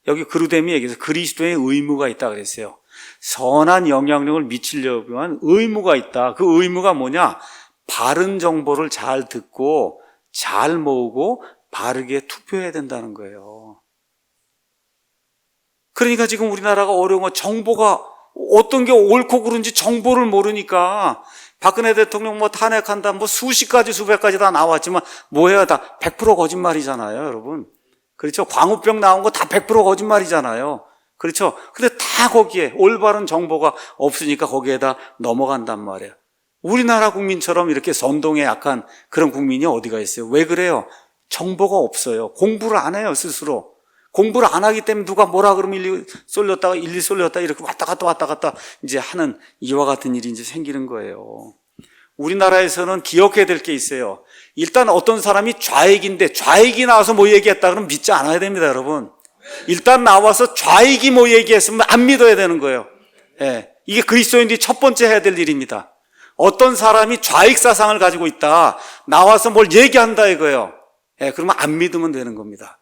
여기 그루뎀이 얘기해서 그리스도의 의무가 있다 그랬어요. 선한 영향력을 미치려고 한 의무가 있다. 그 의무가 뭐냐? 바른 정보를 잘 듣고 잘 모으고 바르게 투표해야 된다는 거예요. 그러니까 지금 우리나라가 어려운 건 정보가 어떤 게 옳고 그른지 정보를 모르니까 박근혜 대통령 뭐 탄핵한다 뭐 수십 가지 수백 가지 다 나왔지만 뭐해야 다 100% 거짓말이잖아요, 여러분. 그렇죠? 광우병 나온 거 다 100% 거짓말이잖아요. 그렇죠? 근데 다 거기에 올바른 정보가 없으니까 거기에다 넘어간단 말이에요. 우리나라 국민처럼 이렇게 선동에 약한 그런 국민이 어디가 있어요? 왜 그래요? 정보가 없어요. 공부를 안 해요, 스스로. 공부를 안 하기 때문에 누가 뭐라 그러면 일리 쏠렸다가 일리 쏠렸다 이렇게 왔다 갔다 이제 하는 이와 같은 일이 이제 생기는 거예요. 우리나라에서는 기억해야 될 게 있어요. 일단 어떤 사람이 좌익인데 좌익이 나와서 뭐 얘기했다 그러면 믿지 않아야 됩니다, 여러분. 일단 나와서 좌익이 뭐 얘기했으면 안 믿어야 되는 거예요. 이게 그리스도인들이 첫 번째 해야 될 일입니다. 어떤 사람이 좌익 사상을 가지고 있다, 나와서 뭘 얘기한다 이거예요. 그러면 안 믿으면 되는 겁니다.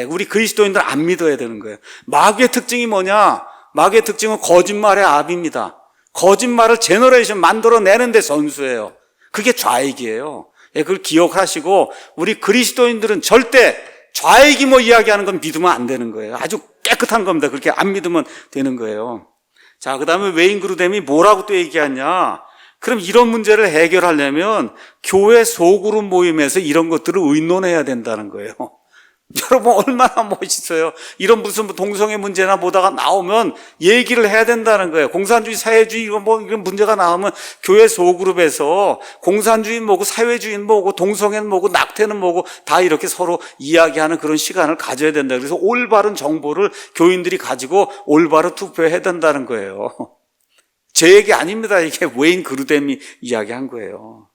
우리 그리스도인들은 안 믿어야 되는 거예요. 마귀의 특징이 뭐냐? 마귀의 특징은 거짓말의 압입니다. 거짓말을 제너레이션 만들어내는데 선수예요. 그게 좌익이에요. 그걸 기억하시고 우리 그리스도인들은 절대 좌익이 뭐 이야기하는 건 믿으면 안 되는 거예요. 아주 깨끗한 겁니다. 그렇게 안 믿으면 되는 거예요. 자, 그 다음에 웨인 그루뎀이 뭐라고 또 얘기하냐? 그럼 이런 문제를 해결하려면 교회 소그룹 모임에서 이런 것들을 의논해야 된다는 거예요. 여러분, 얼마나 멋있어요. 이런 무슨 동성애 문제나 보다가 나오면 얘기를 해야 된다는 거예요. 공산주의, 사회주의 이런 문제가 나오면 교회 소그룹에서 공산주의 뭐고 사회주의는 뭐고 동성애는 뭐고 낙태는 뭐고 다 이렇게 서로 이야기하는 그런 시간을 가져야 된다. 그래서 올바른 정보를 교인들이 가지고 올바른 투표해야 된다는 거예요. 제 얘기 아닙니다. 이게 웨인 그루뎀이 이야기한 거예요.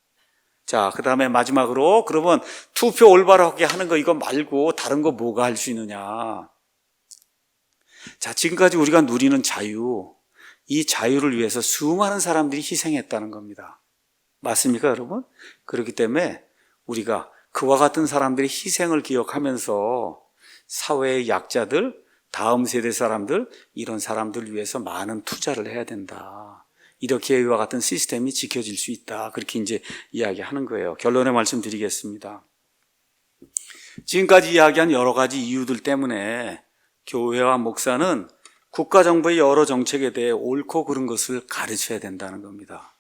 자, 그 다음에 마지막으로, 그러면 투표 올바르게 하는 거 이거 말고 다른 거 뭐가 할 수 있느냐? 자, 지금까지 우리가 누리는 자유, 이 자유를 위해서 수많은 사람들이 희생했다는 겁니다. 맞습니까, 여러분? 그렇기 때문에 우리가 그와 같은 사람들의 희생을 기억하면서 사회의 약자들, 다음 세대 사람들, 이런 사람들을 위해서 많은 투자를 해야 된다. 이렇게 이와 같은 시스템이 지켜질 수 있다. 그렇게 이제 이야기하는 거예요. 결론의 말씀 드리겠습니다. 지금까지 이야기한 여러 가지 이유들 때문에 교회와 목사는 국가정부의 여러 정책에 대해 옳고 그른 것을 가르쳐야 된다는 겁니다.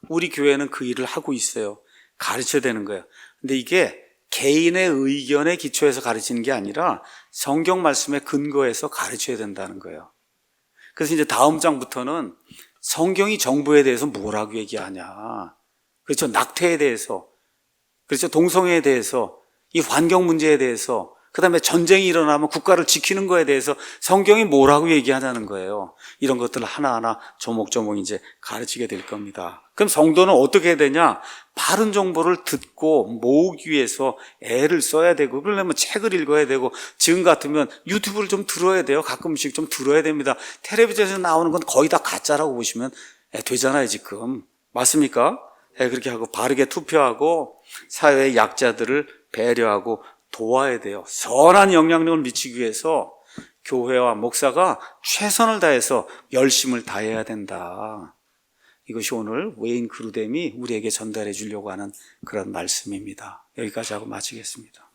우리 교회는 그 일을 하고 있어요. 가르쳐야 되는 거예요. 근데 이게 개인의 의견에 기초해서 가르치는 게 아니라 성경 말씀에 근거해서 가르쳐야 된다는 거예요. 그래서 이제 다음 장부터는 성경이 정부에 대해서 뭐라고 얘기하냐. 그렇죠. 낙태에 대해서, 그렇죠. 동성애에 대해서, 이 환경 문제에 대해서 그 다음에 전쟁이 일어나면 국가를 지키는 거에 대해서 성경이 뭐라고 얘기하냐는 거예요. 이런 것들을 하나하나 조목조목 이제 가르치게 될 겁니다. 그럼 성도는 어떻게 해야 되냐? 바른 정보를 듣고 모으기 위해서 애를 써야 되고, 그러려면 책을 읽어야 되고, 지금 같으면 유튜브를 좀 들어야 돼요. 가끔씩 좀 들어야 됩니다. 텔레비전에서 나오는 건 거의 다 가짜라고 보시면 되잖아요, 지금. 맞습니까? 그렇게 하고 바르게 투표하고 사회의 약자들을 배려하고 도와야 돼요. 선한 영향력을 미치기 위해서 교회와 목사가 최선을 다해서 열심을 다해야 된다. 이것이 오늘 웨인 그루뎀이 우리에게 전달해 주려고 하는 그런 말씀입니다. 여기까지 하고 마치겠습니다.